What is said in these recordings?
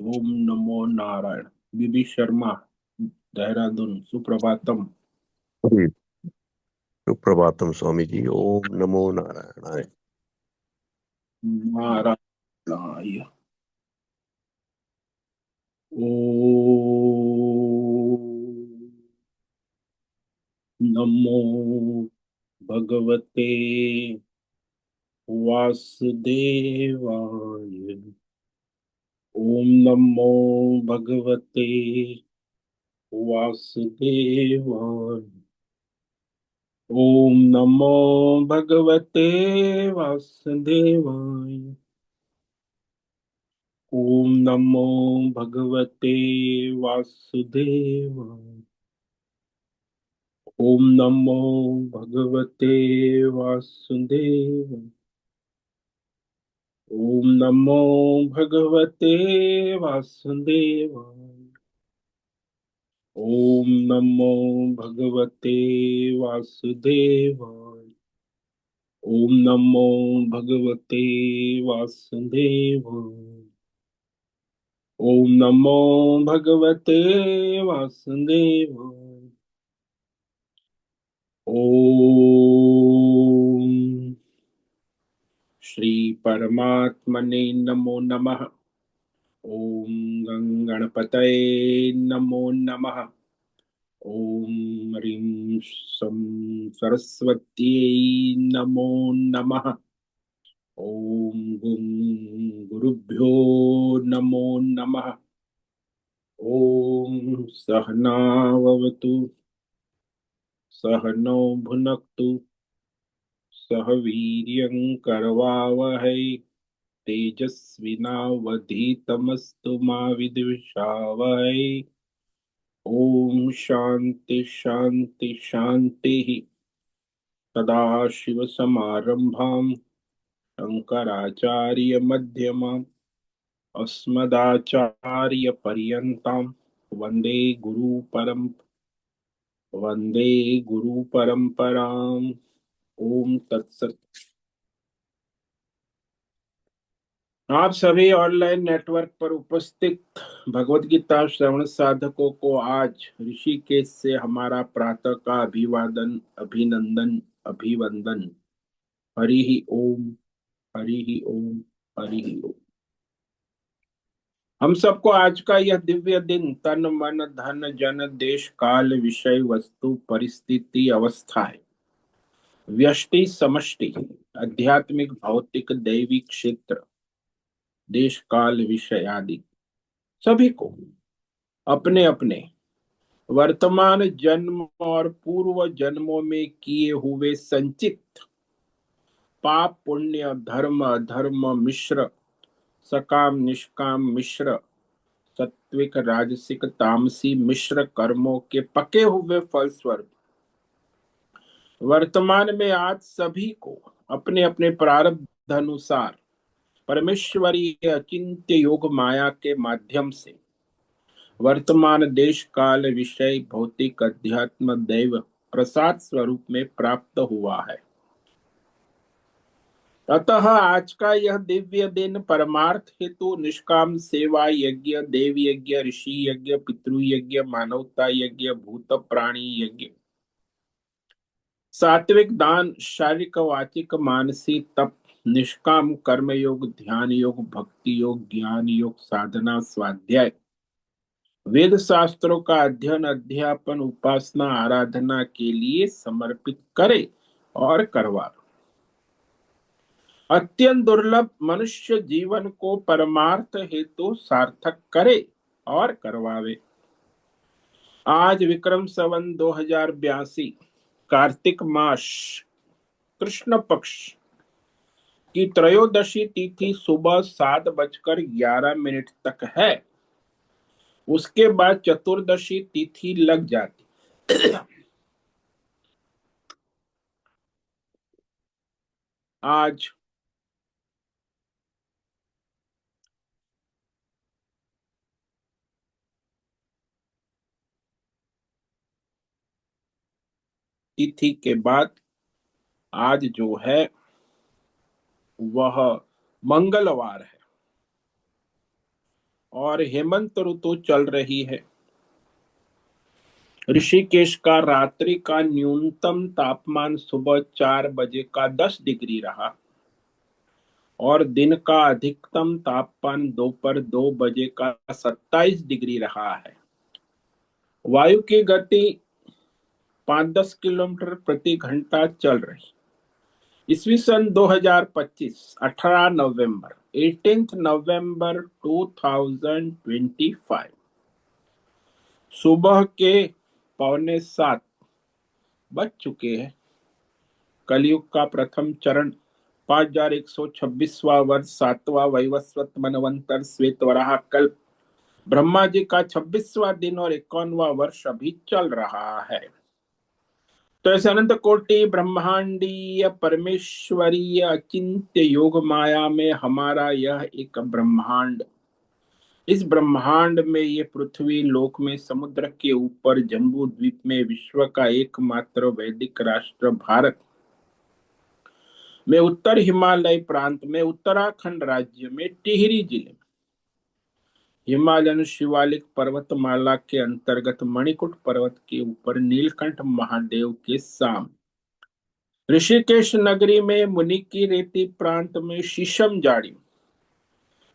ओम नमो नारायण। बीबी शर्मा, देहरादून। सुप्रभातम। जी। सुप्रभातम स्वामी जी। ओम नमो नारायणाय। नारायणाय। ओम नमो भगवते वासुदेवाय। ओम नमो भगवते वासुदेवाय। ओम नमो भगवते वासुदेवाय। ओम नमो भगवते वासुदेवाय। ओम नमो भगवते वासुदेवाय। ओम नमो भगवते वासुदेवाय। ओम नमो भगवते वासुदेवाय। ओम नमो भगवते वासुदेवाय। ओम नमो भगवते वासुदेवाय। ओम श्री परमात्मने नमो नमः। ओम गणपतये नमो नमः। ओम ह्रीं सं सरस्वत्यै नमो नमः। ओम गुं गुरुभ्यो नमो नमः। ओम सहनाववतु सहनौ भुनक्तु सह वीर्यं करवावहै तेजस्विनावधीतमस्तु मा विद्विषावहै। ओम शांति शांति शांति। सदाशिवसमारम्भां शङ्कराचार्यमध्यमाम् अस्मदाचार्यपर्यन्तां वन्दे वन्दे गुरुपरम्पराम्। ओम तत्सत। आप सभी ऑनलाइन नेटवर्क पर उपस्थित भगवत गीता श्रवण साधकों को आज ऋषिकेश से हमारा प्रातः का अभिवादन, अभिनंदन, अभिवंदन। हरि ही ओम। हरि ही ओम। हरि ही ओम। हम सबको आज का यह दिव्य दिन तन मन धन जन देश काल विषय वस्तु परिस्थिति अवस्था है, व्यष्टि समष्टि, आध्यात्मिक भौतिक दैवी क्षेत्र, देश काल विषय आदि सभी को अपने अपने वर्तमान जन्म और पूर्व जन्मों में किए हुए संचित पाप पुण्य धर्म अधर्म मिश्र, सकाम निष्काम मिश्र, सात्विक राजसिक तामसी मिश्र कर्मों के पके हुए फलस्वरूप वर्तमान में आज सभी को अपने अपने प्रारब्ध अनुसार परमेश्वरीय अचिंत्य योग माया के माध्यम से वर्तमान देश काल विषय भौतिक अध्यात्म दैव प्रसाद स्वरूप में प्राप्त हुआ है। अतः आज का यह दिव्य दिन परमार्थ हेतु निष्काम सेवा यज्ञ, देव यज्ञ, ऋषि यज्ञ, पितृ यज्ञ, मानवता यज्ञ, भूत प्राणी यज्ञ, सात्विक दान, शारीरिक वाचिक मानसिक तप, निष्काम कर्म योग, ध्यान योग, भक्ति योग, ज्ञान योग, साधना, स्वाध्याय, वेद शास्त्रों का अध्ययन अध्यापन उपासना आराधना के लिए समर्पित करे और करवा। अत्यंत दुर्लभ मनुष्य जीवन को परमार्थ हेतु सार्थक करे और करवावे। आज विक्रम संवत 2082 कार्तिक मास कृष्ण पक्ष की त्रयोदशी तिथि सुबह 7:11 तक है। उसके बाद चतुर्दशी तिथि लग जाती। आज तिथि के बाद आज जो है वह मंगलवार है। और हेमंत ऋतु चल रही है। ऋषिकेश का रात्रि का न्यूनतम तापमान सुबह 4 बजे का 10 डिग्री रहा और दिन का अधिकतम तापमान दोपहर 2 बजे का 27 डिग्री रहा है। वायु की गति 5-10 किलोमीटर प्रति घंटा चल रही। ईस्वी सन 2025, 18 नवंबर 18 नवंबर 2025 सुबह के 6:45 बज चुके हैं। कलयुग का प्रथम चरण 5126वां वर्ष 7वां वैवस्वत मनवंतर श्वेत वराह कल्प ब्रह्मा जी का 26वां दिन और 51वां वर्ष अभी चल रहा है। तो ऐसे अनंत कोटि ब्रह्मांडीय परमेश्वरीय अचिंत्य योग माया में हमारा यह एक ब्रह्मांड, इस ब्रह्मांड में ये पृथ्वी लोक में समुद्र के ऊपर जम्बू द्वीप में विश्व का एकमात्र वैदिक राष्ट्र भारत में उत्तर हिमालय प्रांत में उत्तराखंड राज्य में टिहरी जिले में हिमालयन शिवालिक पर्वतमाला के अंतर्गत मणिकुट पर्वत के ऊपर नीलकंठ महादेव के सामने ऋषिकेश नगरी में मुनि की रेती प्रांत में शीशम जाड़ी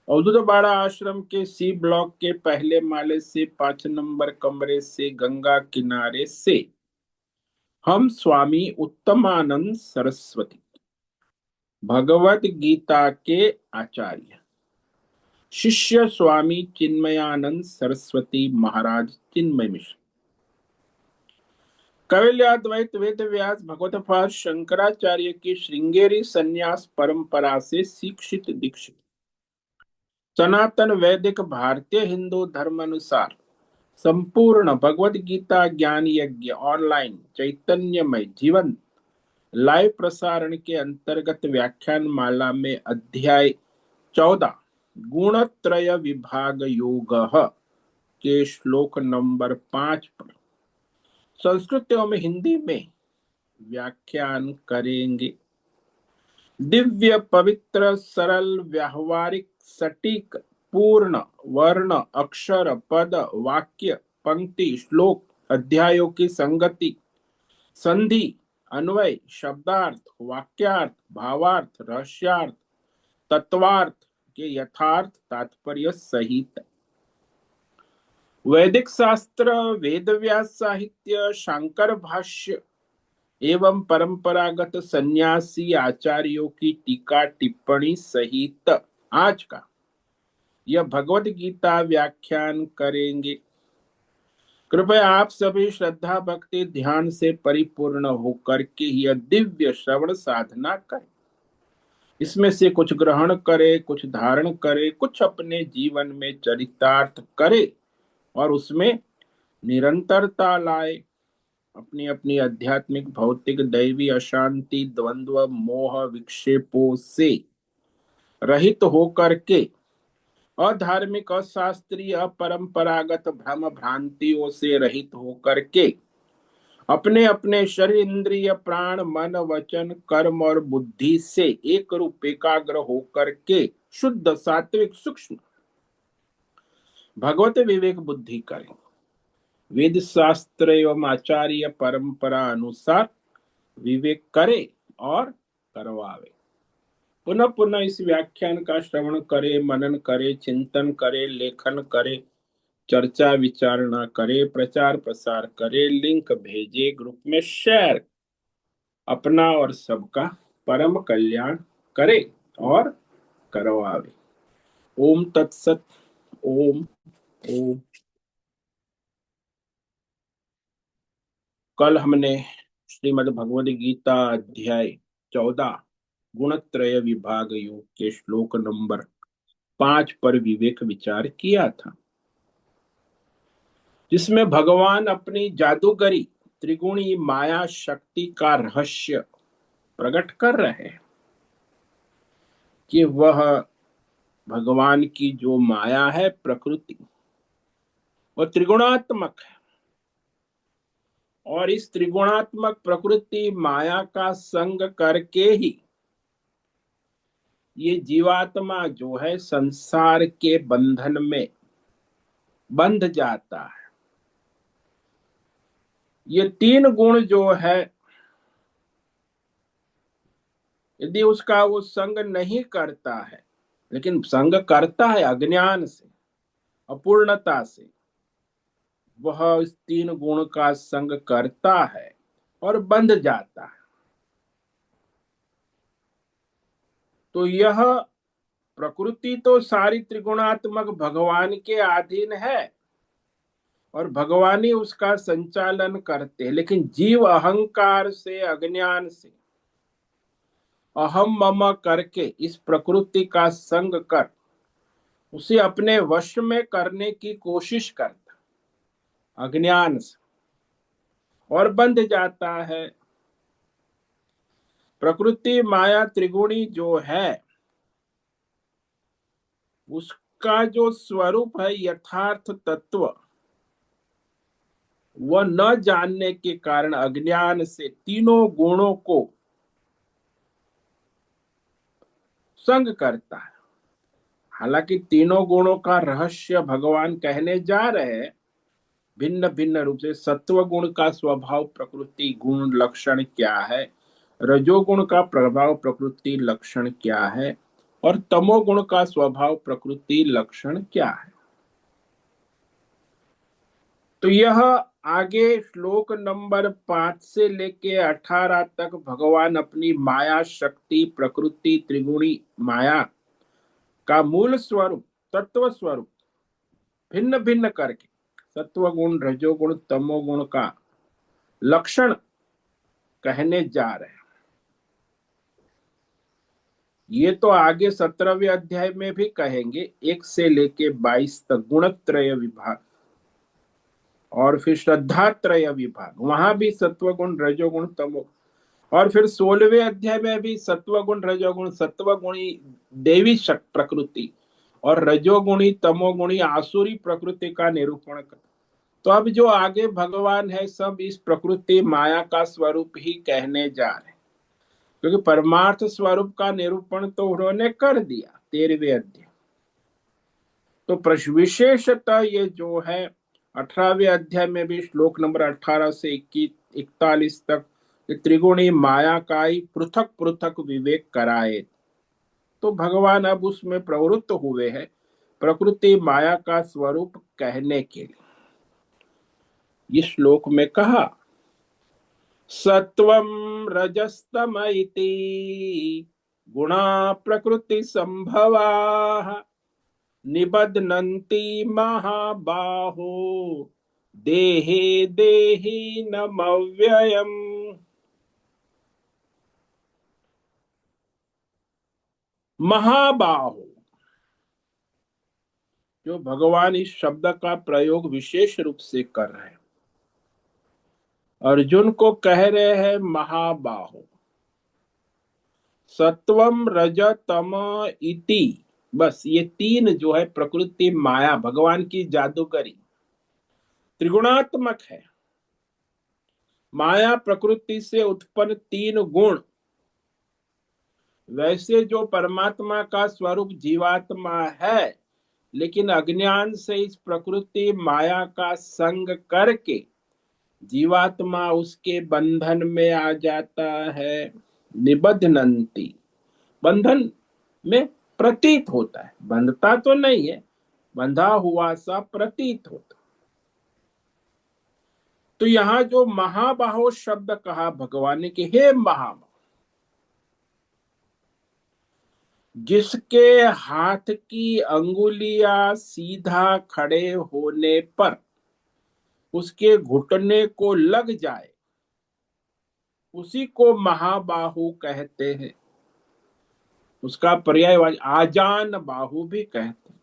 अवधूतवाड़ा आश्रम के सी ब्लॉक के पहले माले से 5 नंबर कमरे से गंगा किनारे से हम स्वामी उत्तमानंद सरस्वती भगवत गीता के आचार्य शिष्य स्वामी चिन्मयानंद सरस्वती महाराज चिन्मय मिश्र कैवल्याद्वैत वेद व्यास भगवतपाद शंकराचार्य की श्रृंगेरी संन्यास परंपरा से शिक्षित दीक्षित सनातन वैदिक भारतीय हिंदू धर्म अनुसार संपूर्ण भगवत गीता ज्ञान यज्ञ ऑनलाइन चैतन्यमय जीवन लाइव प्रसारण के अंतर्गत व्याख्यान माला में अध्याय 14 गुणत्रय विभाग योग के श्लोक नंबर 5 पर संस्कृत एवं हिंदी में व्याख्यान करेंगे। दिव्य पवित्र सरल व्यावहारिक सटीक पूर्ण वर्ण अक्षर पद वाक्य पंक्ति श्लोक अध्यायों की संगति संधि अन्वय शब्दार्थ वाक्यार्थ भावार्थ रहस्यार्थ तत्वार्थ के यथार्थ तात्पर्य सहित वैदिक शास्त्र वेद व्यास साहित्य शांकर भाष्य एवं परंपरागत सन्यासी आचार्यों की टीका टिप्पणी सहित आज का यह भगवत गीता व्याख्यान करेंगे। कृपया आप सभी श्रद्धा भक्ति ध्यान से परिपूर्ण होकर के यह दिव्य श्रवण साधना करें। इसमें से कुछ ग्रहण करे, कुछ धारण करे, कुछ अपने जीवन में चरितार्थ करे और उसमें निरंतरता लाए। अपनी अपनी आध्यात्मिक भौतिक दैवी अशांति द्वंद्व मोह विक्षेपों से रहित होकर के अधार्मिक अशास्त्रीय अपरंपरागत भ्रम भ्रांतियों से रहित होकर के अपने अपने शरीर इंद्रिय प्राण मन वचन कर्म और बुद्धि से एक रूप एकाग्र होकर के शुद्ध सात्विक सूक्ष्म भगवत विवेक बुद्धि करें। वेद शास्त्र एवं आचार्य परंपरा अनुसार विवेक करे और करवावे। पुनः पुनः इस व्याख्यान का श्रवण करे, मनन करे, चिंतन करे, लेखन करे, चर्चा विचारणा करे, प्रचार प्रसार करे, लिंक भेजे, ग्रुप में शेयर, अपना और सबका परम कल्याण करे और करवावे। ओम तत्सत। ओम ओम। कल हमने श्रीमद् भगवद गीता अध्याय 14 गुणत्रय विभाग योग के श्लोक नंबर 5 पर विवेक विचार किया था, जिसमें भगवान अपनी जादूगरी त्रिगुणी माया शक्ति का रहस्य प्रकट कर रहे हैं कि वह भगवान की जो माया है प्रकृति वह त्रिगुणात्मक है और इस त्रिगुणात्मक प्रकृति माया का संग करके ही ये जीवात्मा जो है संसार के बंधन में बंध जाता है। ये तीन गुण जो है, यदि उसका वो संग नहीं करता है, लेकिन संग करता है अज्ञान से, अपूर्णता से, वह इस तीन गुण का संग करता है और बंध जाता है। तो यह प्रकृति तो सारी त्रिगुणात्मक भगवान के अधीन है और भगवान ही उसका संचालन करते हैं, लेकिन जीव अहंकार से, अज्ञान से, अहम मम करके इस प्रकृति का संग कर उसे अपने वश में करने की कोशिश करता अज्ञान से, और बंध जाता है। प्रकृति माया त्रिगुणी जो है, उसका जो स्वरूप है, यथार्थ तत्व, वह न जानने के कारण अज्ञान से तीनों गुणों को संग करता है। हालांकि तीनों गुणों का रहस्य भगवान कहने जा रहे हैं भिन्न भिन्न रूप से। सत्व गुण का स्वभाव प्रकृति गुण लक्षण क्या है, रजोगुण का प्रभाव प्रकृति लक्षण क्या है, और तमोगुण का स्वभाव प्रकृति लक्षण क्या है। तो यह आगे श्लोक नंबर 5 से लेके 18 तक भगवान अपनी माया शक्ति, प्रकृति त्रिगुणी माया का मूल स्वरूप, तत्व स्वरूप भिन्न भिन्न करके सत्व गुण, रजोगुण, तमोगुण का लक्षण कहने जा रहे हैं। ये तो आगे 17वें अध्याय में भी कहेंगे, 1 से लेके 22 तक गुणत्रय विभाग, और फिर श्रद्धात्रय विभाग, वहां भी सत्वगुण, रजोगुण, तमो, और फिर 16वें अध्याय में भी सत्वगुण, रजोगुण, सत्वगुणी देवी शक्ति प्रकृति और रजोगुणी तमोगुणी आसुरी प्रकृति का निरूपण कर। तो अब जो आगे भगवान है, सब इस प्रकृति माया का स्वरूप ही कहने जा रहे हैं, क्योंकि परमार्थ स्वरूप का निरूपण तो उन्होंने कर दिया 13वें अध्याय। तो विशेषतः ये जो है 18वें अध्याय में भी श्लोक नंबर 18 से 41 तक त्रिगुणी माया का ही पृथक पृथक विवेक कराए। तो भगवान अब उसमें प्रवृत्त हुए हैं प्रकृति माया का स्वरूप कहने के लिए। इस श्लोक में कहा, सत्वं रजस्तम इति गुणा प्रकृति संभवाः निबध्नन्ति महाबाहो देहे देहिनमव्ययम्। महाबाहो, जो भगवान इस शब्द का प्रयोग विशेष रूप से कर रहे हैं, अर्जुन को कह रहे हैं महाबाहो। सत्वम रज तम इति, बस ये तीन जो है प्रकृति माया भगवान की जादूगरी त्रिगुणात्मक है। माया प्रकृति से उत्पन्न तीन गुण, वैसे जो परमात्मा का स्वरूप जीवात्मा है, लेकिन अज्ञान से इस प्रकृति माया का संग करके जीवात्मा उसके बंधन में आ जाता है। निबध्नन्ति, बंधन में प्रतीत होता है, बंधता तो नहीं है, बंधा हुआ सा प्रतीत होता। तो यहां जो महाबाहो शब्द कहा भगवान ने कि हे महाबाहो, जिसके हाथ की अंगुलियां सीधा खड़े होने पर उसके घुटने को लग जाए, उसी को महाबाहु कहते हैं। उसका पर्यायवाची आजान बाहु भी कहते हैं।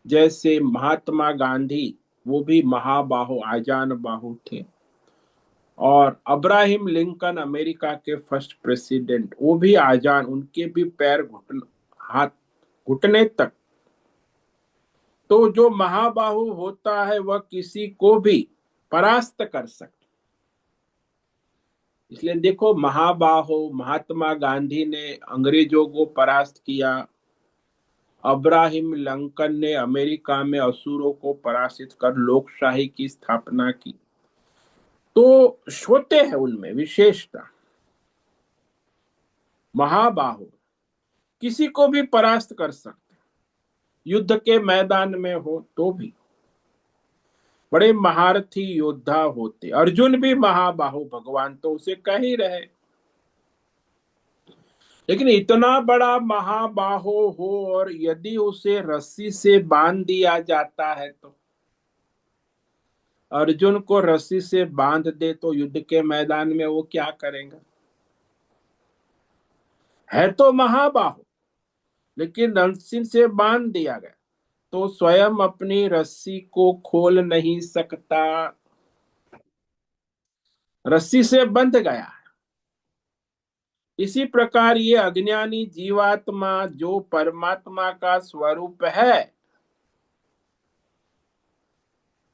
जैसे महात्मा गांधी, वो भी महाबाहु आजान बाहु थे, और अब्राहम लिंकन अमेरिका के फर्स्ट प्रेसिडेंट, वो भी आजान, उनके भी पैर हाथ घुटने तक। तो जो महाबाहु होता है वह किसी को भी परास्त कर सकता। इसलिए देखो, महाबाहु महात्मा गांधी ने अंग्रेजों को परास्त किया, अब्राहम लिंकन ने अमेरिका में असुरों को पराजित कर लोकशाही की स्थापना की। तो होते हैं उनमें विशेषता। महाबाहु किसी को भी परास्त कर सकते, युद्ध के मैदान में हो तो भी। बड़े महारथी योद्धा होते, अर्जुन भी महाबाहु, भगवान तो उसे कह ही रहे। लेकिन इतना बड़ा महाबाहो हो और यदि उसे रस्सी से बांध दिया जाता है तो, अर्जुन को रस्सी से बांध दे तो युद्ध के मैदान में वो क्या करेगा? है तो महाबाहो, लेकिन रस्सी से बांध दिया गया तो स्वयं अपनी रस्सी को खोल नहीं सकता, रस्सी से बंध गया। इसी प्रकार ये अज्ञानी जीवात्मा जो परमात्मा का स्वरूप है,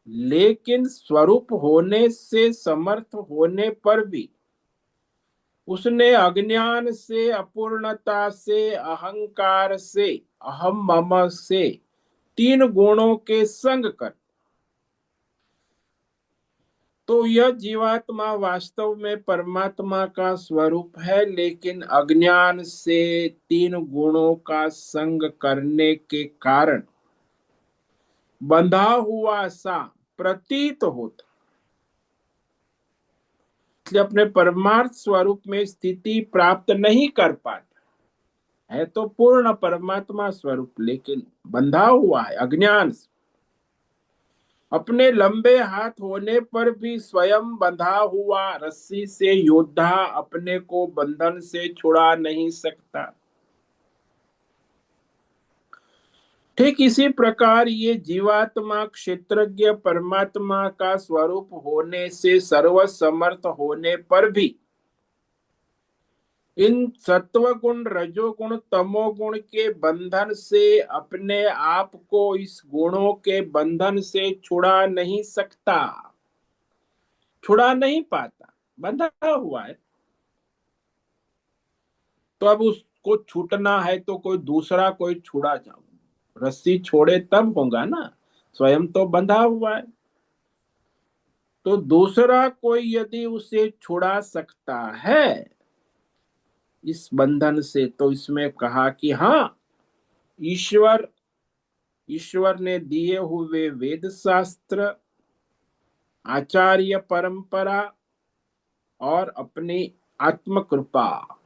लेकिन स्वरूप होने से समर्थ होने पर भी उसने अज्ञान से, अपूर्णता से, अहंकार से, अहम मम से, तीन गुणों के संग कर, तो यह जीवात्मा वास्तव में परमात्मा का स्वरूप है, लेकिन अज्ञान से तीन गुणों का संग करने के कारण बंधा हुआ सा प्रतीत होता, इसलिए अपने परमार्थ स्वरूप में स्थिति प्राप्त नहीं कर पाता। है तो पूर्ण परमात्मा स्वरूप, लेकिन बंधा हुआ है अज्ञान से। अपने लंबे हाथ होने पर भी स्वयं बंधा हुआ रस्सी से योद्धा अपने को बंधन से छुड़ा नहीं सकता। ठीक इसी प्रकार ये जीवात्मा क्षेत्रज्ञ परमात्मा का स्वरूप होने से, सर्वसमर्थ होने पर भी इन सत्व गुण, रजोगुण, तमोगुण के बंधन से, अपने आप को इस गुणों के बंधन से छुड़ा नहीं सकता, छुड़ा नहीं पाता, बंधा हुआ है। तो अब उसको छूटना है तो कोई दूसरा कोई छुड़ा जाओ, रस्सी छोड़े तब होगा ना, स्वयं तो बंधा हुआ है। तो दूसरा कोई यदि उसे छुड़ा सकता है इस बंधन से, तो इसमें कहा कि हाँ, ईश्वर, ईश्वर ने दिए हुए वेद शास्त्र, आचार्य परंपरा और अपनी आत्म कृपा,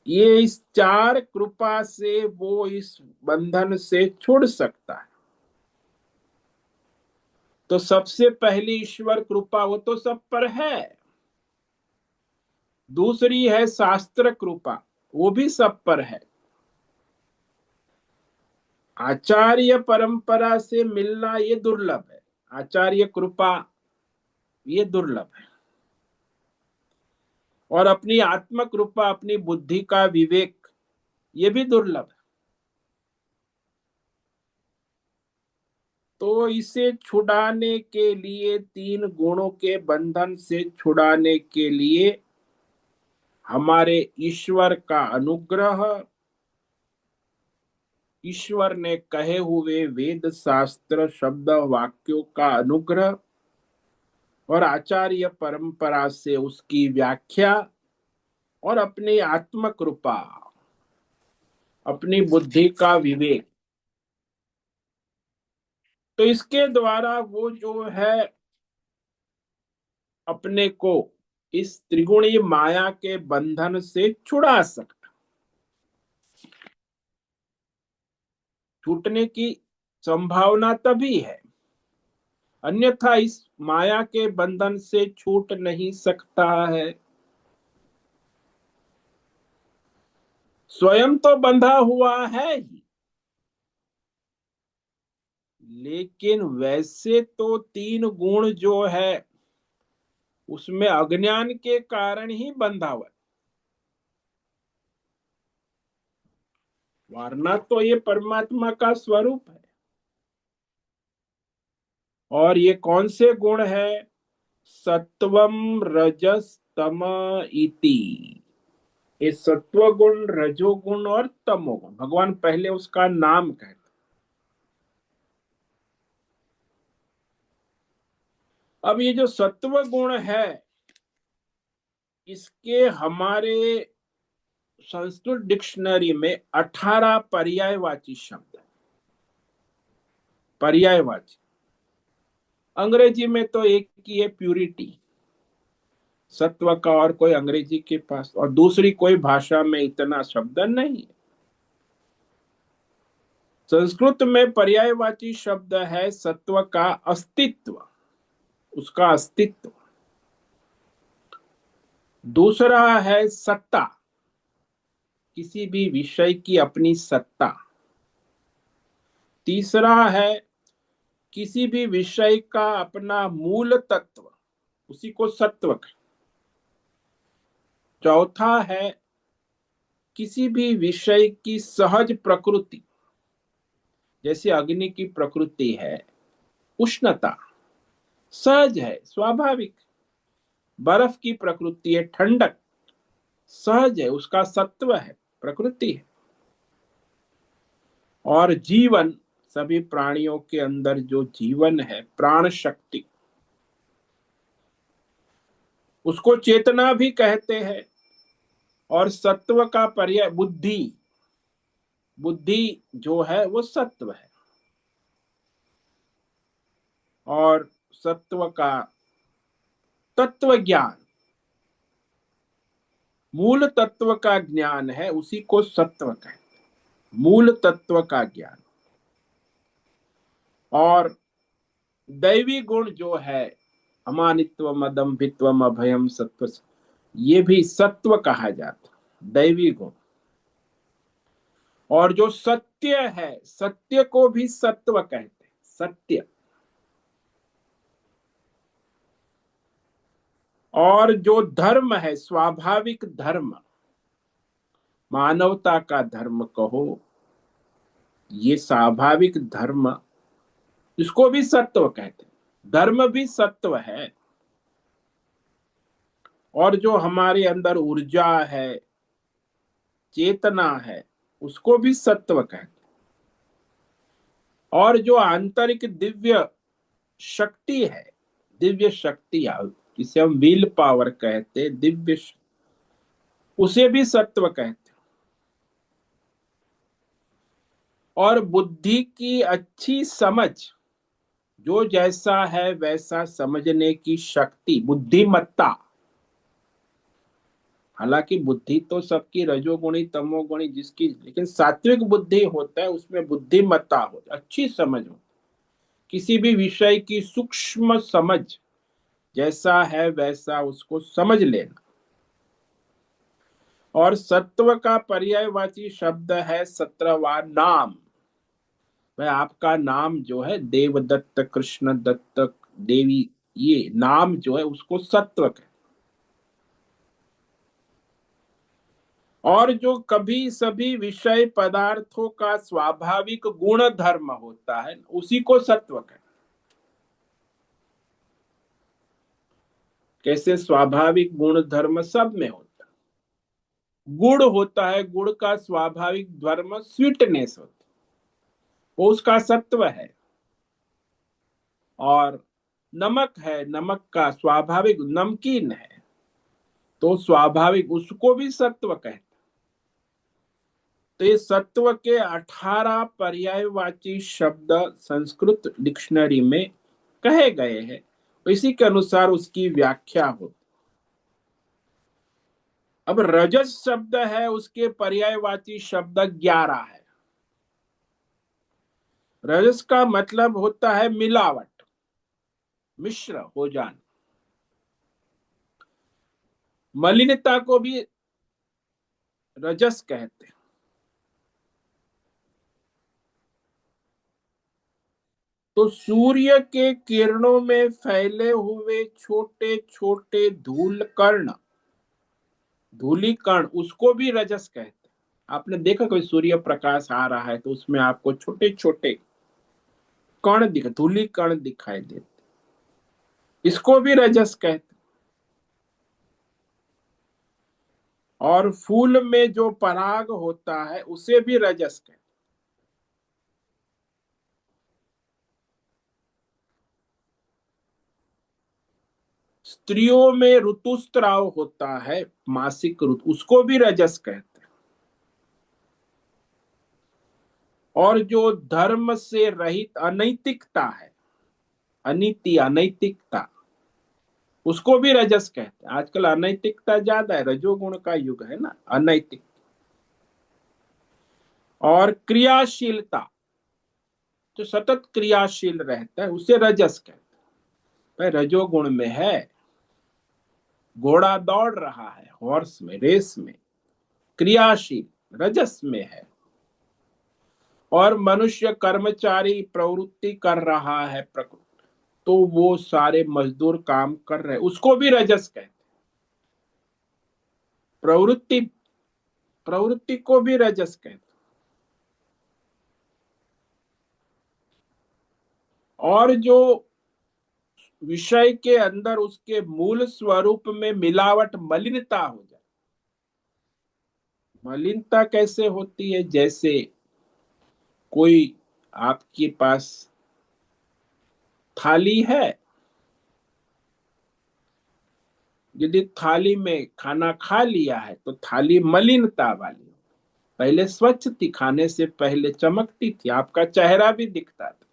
ये इस चार कृपा से वो इस बंधन से छुड़ सकता है। तो सबसे पहली ईश्वर कृपा, वो तो सब पर है। दूसरी है शास्त्र कृपा, वो भी सब पर है। आचार्य परंपरा से मिलना ये दुर्लभ है, आचार्य कृपा ये दुर्लभ है। और अपनी आत्म कृपा, अपनी बुद्धि का विवेक, ये भी दुर्लभ है। तो इसे छुड़ाने के लिए, तीन गुणों के बंधन से छुड़ाने के लिए हमारे ईश्वर का अनुग्रह, ईश्वर ने कहे हुए वेद शास्त्र शब्द वाक्यों का अनुग्रह और आचार्य परंपरा से उसकी व्याख्या और अपनी आत्म कृपा, अपनी बुद्धि का विवेक, तो इसके द्वारा वो जो है अपने को इस त्रिगुणी माया के बंधन से छुड़ा सकता। छूटने की संभावना तभी है, अन्यथा इस माया के बंधन से छूट नहीं सकता है। स्वयं तो बंधा हुआ है ही, लेकिन वैसे तो तीन गुण जो है उसमें अज्ञान के कारण ही बंधा हुआ, वरना तो ये परमात्मा का स्वरूप है। और ये कौन से गुण है? सत्वम रजस तम इति। ये सत्वगुण, रजोगुण और तमोगुण, भगवान पहले उसका नाम कहते। अब ये जो सत्व गुण है, इसके हमारे संस्कृत डिक्शनरी में 18 पर्यायवाची शब्द है। पर्यायवाची अंग्रेजी में तो एक ही है, प्यूरिटी। सत्व का और कोई अंग्रेजी के पास और दूसरी कोई भाषा में इतना शब्द नहीं है। संस्कृत में पर्यायवाची शब्द है सत्व का अस्तित्व, उसका अस्तित्व। दूसरा है सत्ता, किसी भी विषय की अपनी सत्ता। तीसरा है किसी भी विषय का अपना मूल तत्व, उसी को सत्व कहते। चौथा है किसी भी विषय की सहज प्रकृति, जैसे अग्नि की प्रकृति है उष्णता, सहज है, स्वाभाविक। बर्फ की प्रकृति है ठंडक, सहज है, उसका सत्व है, प्रकृति है। और जीवन, सभी प्राणियों के अंदर जो जीवन है, प्राण शक्ति, उसको चेतना भी कहते हैं। और सत्व का पर्याय बुद्धि, बुद्धि जो है वो सत्व है। और सत्व का तत्व ज्ञान, मूल तत्व का ज्ञान है, उसी को सत्व कहते हैं, मूल तत्व का ज्ञान। और दैवी गुण जो है अमानित्व मदम्भित्व अभयम सत्व, ये भी सत्व कहा जाता, दैवी गुण। और जो सत्य है, सत्य को भी सत्व कहते हैं, सत्य। और जो धर्म है, स्वाभाविक धर्म, मानवता का धर्म कहो, ये स्वाभाविक धर्म, इसको भी सत्व कहते हैं। धर्म भी सत्व है। और जो हमारे अंदर ऊर्जा है, चेतना है, उसको भी सत्व कहते हैं। और जो आंतरिक दिव्य शक्ति है, दिव्य शक्ति, जिसे हम विल पावर कहते हैं, उसे भी सत्व कहते हैं। और बुद्धि की अच्छी समझ, जो जैसा है वैसा समझने की शक्ति, बुद्धिमत्ता। हालांकि बुद्धि तो सबकी रजोगुणी तमोगुणी जिसकी, लेकिन सात्विक बुद्धि होता है, उसमें बुद्धिमत्ता हो, अच्छी समझ हो, किसी भी विषय की सूक्ष्म समझ, जैसा है वैसा उसको समझ लेना। और सत्व का पर्यायवाची शब्द है 17वां नाम। भाई आपका नाम जो है देवदत्त, कृष्ण दत्त, देवी, ये नाम जो है उसको सत्व कहते। और जो कभी सभी विषय पदार्थों का स्वाभाविक गुण धर्म होता है, उसी को सत्व कहते। कैसे स्वाभाविक गुण धर्म सब में होता है। गुड़ होता है, गुड़ का स्वाभाविक धर्म स्वीटनेस होता है, वो उसका सत्व है। और नमक है, नमक का स्वाभाविक, नमकीन है, तो स्वाभाविक, उसको भी सत्व कहते हैं। तो ये सत्व के 18 पर्यायवाची शब्द संस्कृत डिक्शनरी में कहे गए हैं, इसी के अनुसार उसकी व्याख्या हो। अब रजस शब्द है, उसके पर्यायवाची शब्द 11 है। रजस का मतलब होता है मिलावट, मिश्र हो जाना। मलिनता को भी रजस कहते हैं। तो सूर्य के किरणों में फैले हुए छोटे छोटे धूल कण, धूलिकण, उसको भी रजस कहते हैं। आपने देखा कोई सूर्य प्रकाश आ रहा है तो उसमें आपको छोटे छोटे कण धूलिकण दिखाई देते, इसको भी रजस कहते हैं। और फूल में जो पराग होता है उसे भी रजस कहते हैं। स्त्रियों में ऋतुस्राव होता है, मासिक ऋतु, उसको भी रजस कहते हैं। और जो धर्म से रहित अनैतिकता है, अनीति अनैतिकता, उसको भी रजस कहते हैं। आजकल अनैतिकता ज्यादा है, रजोगुण का युग है ना, अनैतिक। और क्रियाशीलता, जो सतत क्रियाशील रहता है उसे रजस कहते हैं। भाई रजोगुण में है, घोड़ा दौड़ रहा है, हॉर्स में, रेस में, क्रियाशील रजस में है। और मनुष्य कर्मचारी प्रवृत्ति कर रहा है प्रकृति, तो वो सारे मजदूर काम कर रहे हैं, उसको भी रजस कहते हैं। प्रवृत्ति, प्रवृत्ति को भी रजस कहते हैं। और जो विषय के अंदर उसके मूल स्वरूप में मिलावट, मलिनता हो जाए। मलिनता कैसे होती है? जैसे कोई आपके पास थाली है, यदि थाली में खाना खा लिया है तो थाली मलिनता वाली, पहले स्वच्छ थी, खाने से पहले चमकती थी, आपका चेहरा भी दिखता था,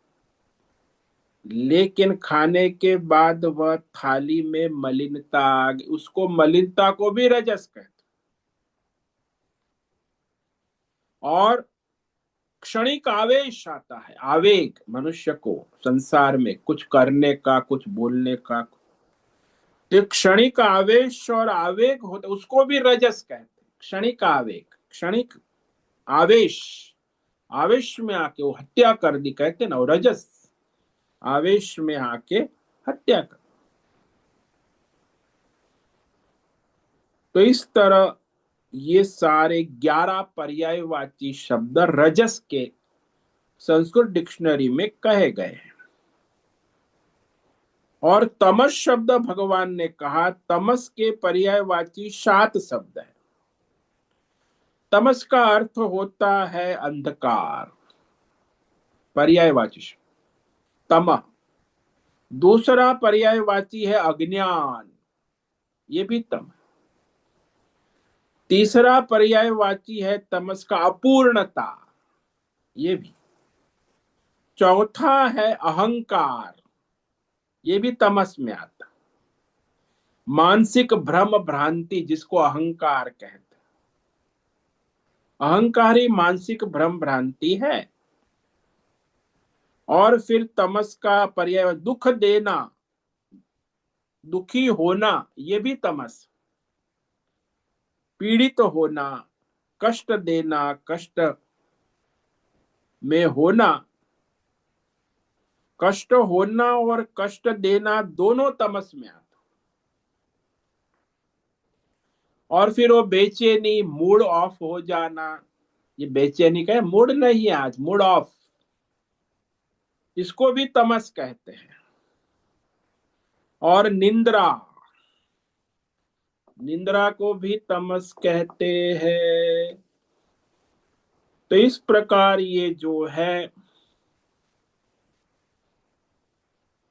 लेकिन खाने के बाद वह थाली में मलिनता आ गई, उसको, मलिनता को भी रजस कहते। और क्षणिक आवेश आता है, आवेग मनुष्य को संसार में कुछ करने का, कुछ बोलने का, तो क्षणिक आवेश और आवेग होता, उसको भी रजस कहते हैं। क्षणिक आवेग, क्षणिक आवेश, आवेश में आके वो हत्या कर दी, कहते हैं ना, वो रजस, आवेश में आके हत्या कर। तो इस तरह ये सारे 11 पर्यायवाची शब्द रजस के संस्कृत डिक्शनरी में कहे गए हैं। और तमस शब्द भगवान ने कहा, तमस के पर्यायवाची 7 शब्द है। तमस का अर्थ होता है अंधकार, पर्यायवाची तम। दूसरा पर्यायवाची है अज्ञान, ये भी तम। तीसरा पर्यायवाची है तमस का अपूर्णता, ये भी। चौथा है अहंकार, ये भी तमस में आता। मानसिक भ्रम भ्रांति, जिसको अहंकार कहते हैं, अहंकारी मानसिक भ्रम भ्रांति है। और फिर तमस का पर्याय दुख देना, दुखी होना, ये भी तमस। पीड़ित होना, कष्ट देना, कष्ट में होना, कष्ट होना और कष्ट देना दोनों तमस में आता। और फिर वो बेचैनी, मूड ऑफ हो जाना, ये बेचैनी का मूड नहीं है आज, मूड ऑफ, इसको भी तमस कहते हैं। और निंद्रा, निंद्रा को भी तमस कहते हैं। तो इस प्रकार ये जो है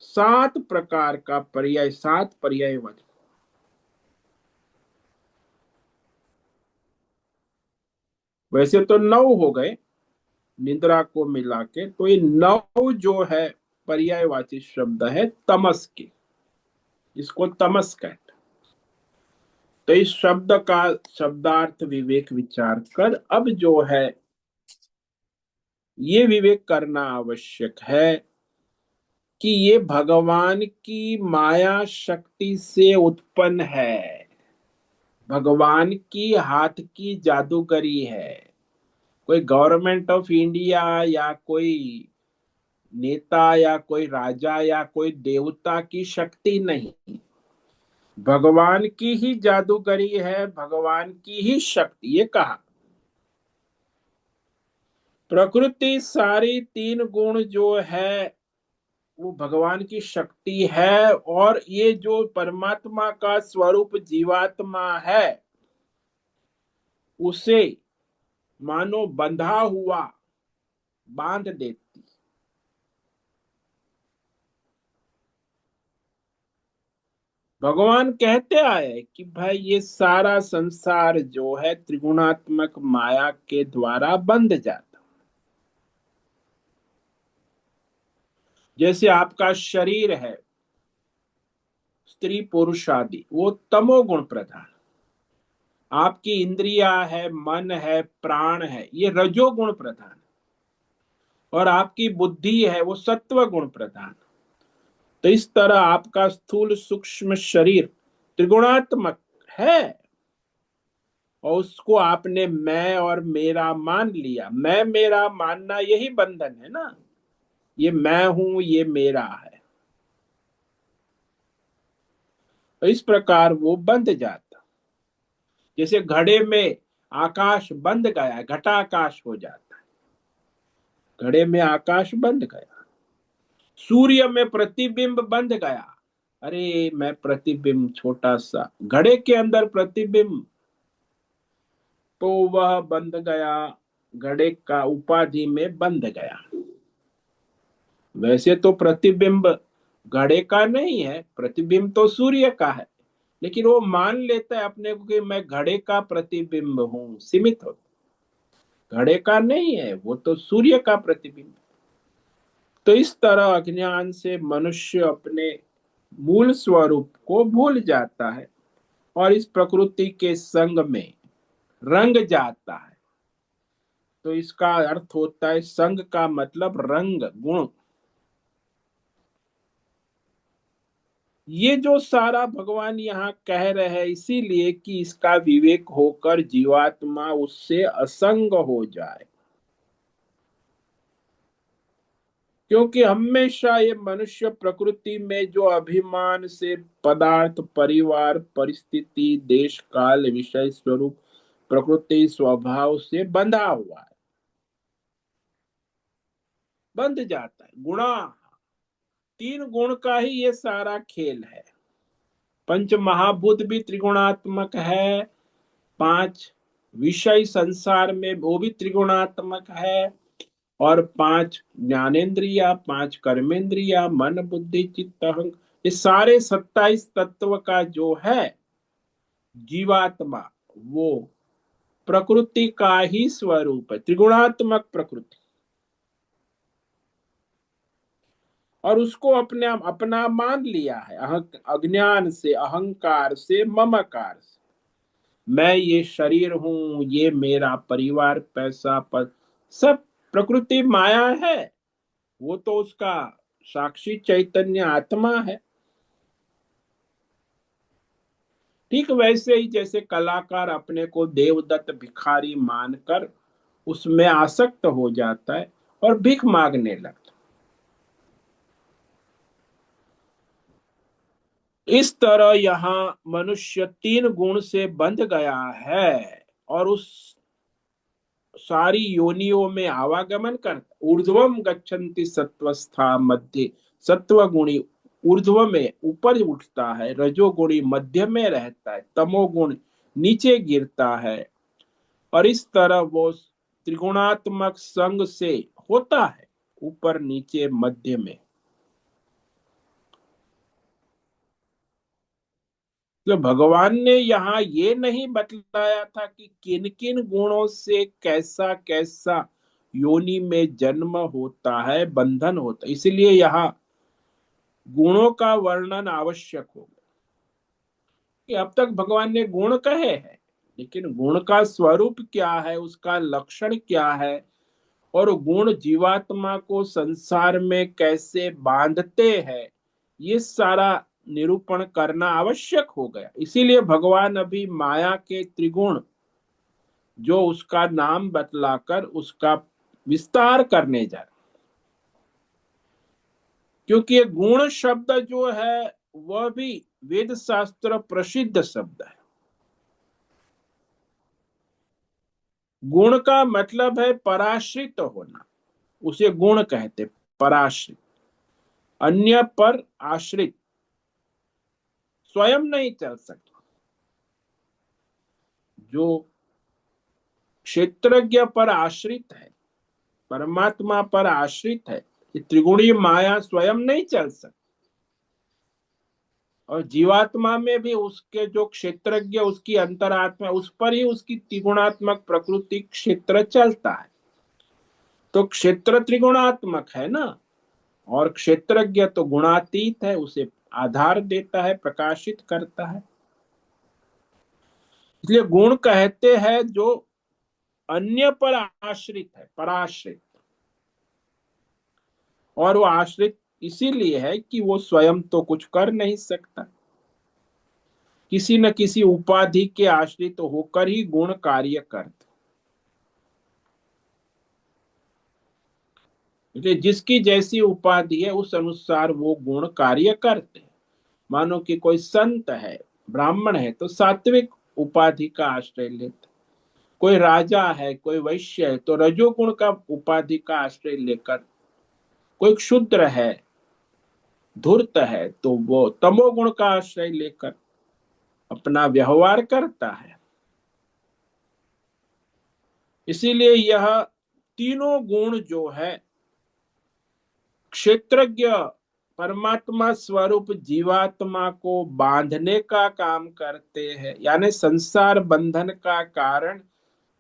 7 प्रकार का पर्याय, 7 पर्यायवाची। वैसे तो 9 हो गए निंद्रा को मिला के, तो ये 9 जो है पर्यायवाची शब्द है तमस के, इसको तमस कहते हैं। तो इस शब्द का शब्दार्थ विवेक विचार कर अब जो है ये विवेक करना आवश्यक है कि ये भगवान की माया शक्ति से उत्पन्न है, भगवान की हाथ की जादूगरी है। कोई गवर्नमेंट ऑफ इंडिया या कोई नेता या कोई राजा या कोई देवता की शक्ति नहीं, भगवान की ही जादूगरी है, भगवान की ही शक्ति। ये कहा प्रकृति सारी 3 गुण जो है वो भगवान की शक्ति है। और ये जो परमात्मा का स्वरूप जीवात्मा है, उसे मानो बंधा हुआ बांध देती। भगवान कहते आए कि भाई ये सारा संसार जो है त्रिगुणात्मक माया के द्वारा बंध जाता। जैसे आपका शरीर है, स्त्री पुरुष आदि, वो तमोगुण प्रधान। आपकी इंद्रिया है, मन है, प्राण है, ये रजोगुण प्रधान। और आपकी बुद्धि है, वो सत्व गुण प्रधान। तो इस तरह आपका स्थूल सूक्ष्म शरीर त्रिगुणात्मक है, और उसको आपने मैं और मेरा मान लिया। मैं मेरा मानना यही बंधन है ना। ये मैं हूं, ये मेरा है। तो इस प्रकार वो बंध जाता। जैसे घड़े में आकाश बंध गया, घटाकाश हो जाता है। घड़े में आकाश बंध गया। सूर्य में प्रतिबिंब बंध गया। अरे मैं प्रतिबिंब, छोटा सा घड़े के अंदर प्रतिबिंब, तो वह बंध गया, घड़े का उपाधि में बंध गया। वैसे तो प्रतिबिंब घड़े का नहीं है, प्रतिबिंब तो सूर्य का है। लेकिन वो मान लेता है अपने को कि मैं घड़े का प्रतिबिंब हूं, सीमित हो। घड़े का नहीं है, वो तो सूर्य का प्रतिबिंब। तो इस तरह अज्ञान से मनुष्य अपने मूल स्वरूप को भूल जाता है और इस प्रकृति के संग में रंग जाता है। तो इसका अर्थ होता है, संग का मतलब रंग, गुण। ये जो सारा भगवान यहाँ कह रहे हैं, इसीलिए कि इसका विवेक होकर जीवात्मा उससे असंग हो जाए। क्योंकि हमेशा ये मनुष्य प्रकृति में जो अभिमान से पदार्थ, परिवार, परिस्थिति, देश, काल, विषय, स्वरूप, प्रकृति, स्वभाव से बंधा हुआ है, बंध जाता है। गुणा, तीन गुण का ही ये सारा खेल है। पंच महाभूत भी त्रिगुणात्मक है। पांच विषय संसार में वो भी त्रिगुणात्मक है। और पांच ज्ञानेन्द्रिया, पांच कर्मेंद्रिया, मन बुद्धि चित्त अहंकार, ये सारे 27 तत्व का जो है जीवात्मा, वो प्रकृति का ही स्वरूप है, त्रिगुणात्मक प्रकृति। और उसको अपने अपना मान लिया है, अज्ञान से, अहंकार से, ममकार से। मैं ये शरीर हूं, ये मेरा परिवार, पैसा, पद, सब प्रकृति माया है। वो तो उसका साक्षी चैतन्य आत्मा है। ठीक वैसे ही जैसे कलाकार अपने को देवदत्त भिखारी मानकर उसमें आसक्त हो जाता है और भीख मांगने लगता। इस तरह यहाँ मनुष्य तीन गुण से बंध गया है और उस सारी योनियों में आवागमन करता। ऊर्ध्वम गच्छन्ति सत्वस्था मध्य, सत्वगुणी ऊर्ध्व में ऊपर उठता है, रजोगुणी मध्य में रहता है, तमोगुण नीचे गिरता है। और इस तरह वो त्रिगुणात्मक संग से होता है, ऊपर नीचे मध्य में। तो भगवान ने यहाँ ये नहीं बतलाया था कि किन किन गुणों से कैसा कैसा योनि में जन्म होता है, बंधन होता है। इसलिए यहाँ गुणों का वर्णन आवश्यक होगा कि अब तक भगवान ने गुण कहे हैं, लेकिन गुण का स्वरूप क्या है, उसका लक्षण क्या है, और गुण जीवात्मा को संसार में कैसे बांधते हैं, ये सारा निरूपण करना आवश्यक हो गया। इसीलिए भगवान अभी माया के त्रिगुण जो उसका नाम बतलाकर उसका विस्तार करने जा रहे। क्योंकि ये गुण शब्द जो है वह भी वेद शास्त्र प्रसिद्ध शब्द है। गुण का मतलब है पराश्रित होना, उसे गुण कहते। पराश्रित, अन्य पर आश्रित, स्वयं नहीं चल सकता। जो क्षेत्रज्ञ पर आश्रित है, परमात्मा पर आश्रित है। ये त्रिगुणीय माया स्वयं नहीं चल सकती। और जीवात्मा में भी उसके जो क्षेत्रज्ञ, उसकी अंतरात्मा, उस पर ही उसकी त्रिगुणात्मक प्रकृति क्षेत्र चलता है। तो क्षेत्र त्रिगुणात्मक है ना, और क्षेत्रज्ञ तो गुणातीत है, उसे आधार देता है, प्रकाशित करता है। इसलिए गुण कहते हैं जो अन्य पर आश्रित है, पराश्रित। और वो आश्रित इसीलिए है कि वो स्वयं तो कुछ कर नहीं सकता, किसी न किसी उपाधि के आश्रित होकर ही गुण कार्य करते। इसलिए जिसकी जैसी उपाधि है उस अनुसार वो गुण कार्य करते हैं। मानो कि कोई संत है, ब्राह्मण है, तो सात्विक उपाधि का आश्रय लेते। कोई राजा है, कोई वैश्य है, तो रजोगुण का उपाधि का आश्रय लेकर। कोई क्षुद्र है, धूर्त है, तो वो तमोगुण का आश्रय लेकर अपना व्यवहार करता है। इसीलिए यह तीनों गुण जो है क्षेत्रज्ञ परमात्मा स्वरूप जीवात्मा को बांधने का काम करते हैं। यानी संसार बंधन का कारण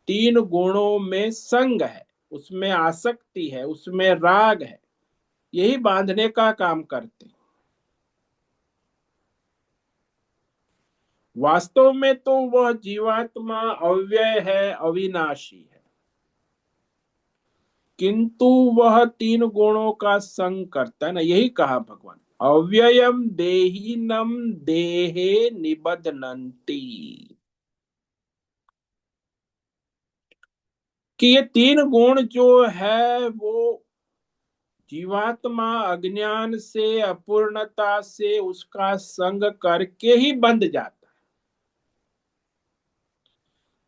तीन गुणों में संग है, उसमें आसक्ति है, उसमें राग है, यही बांधने का काम करते। वास्तव में तो वह जीवात्मा अव्यय है, अविनाशी है, किंतु वह तीन गुणों का संग करता है ना। यही कहा भगवान, अव्ययम देहिनम देहे निबध्नन्ति, कि ये तीन गुण जो है वो जीवात्मा अज्ञान से, अपूर्णता से उसका संग करके ही बंध जाता है।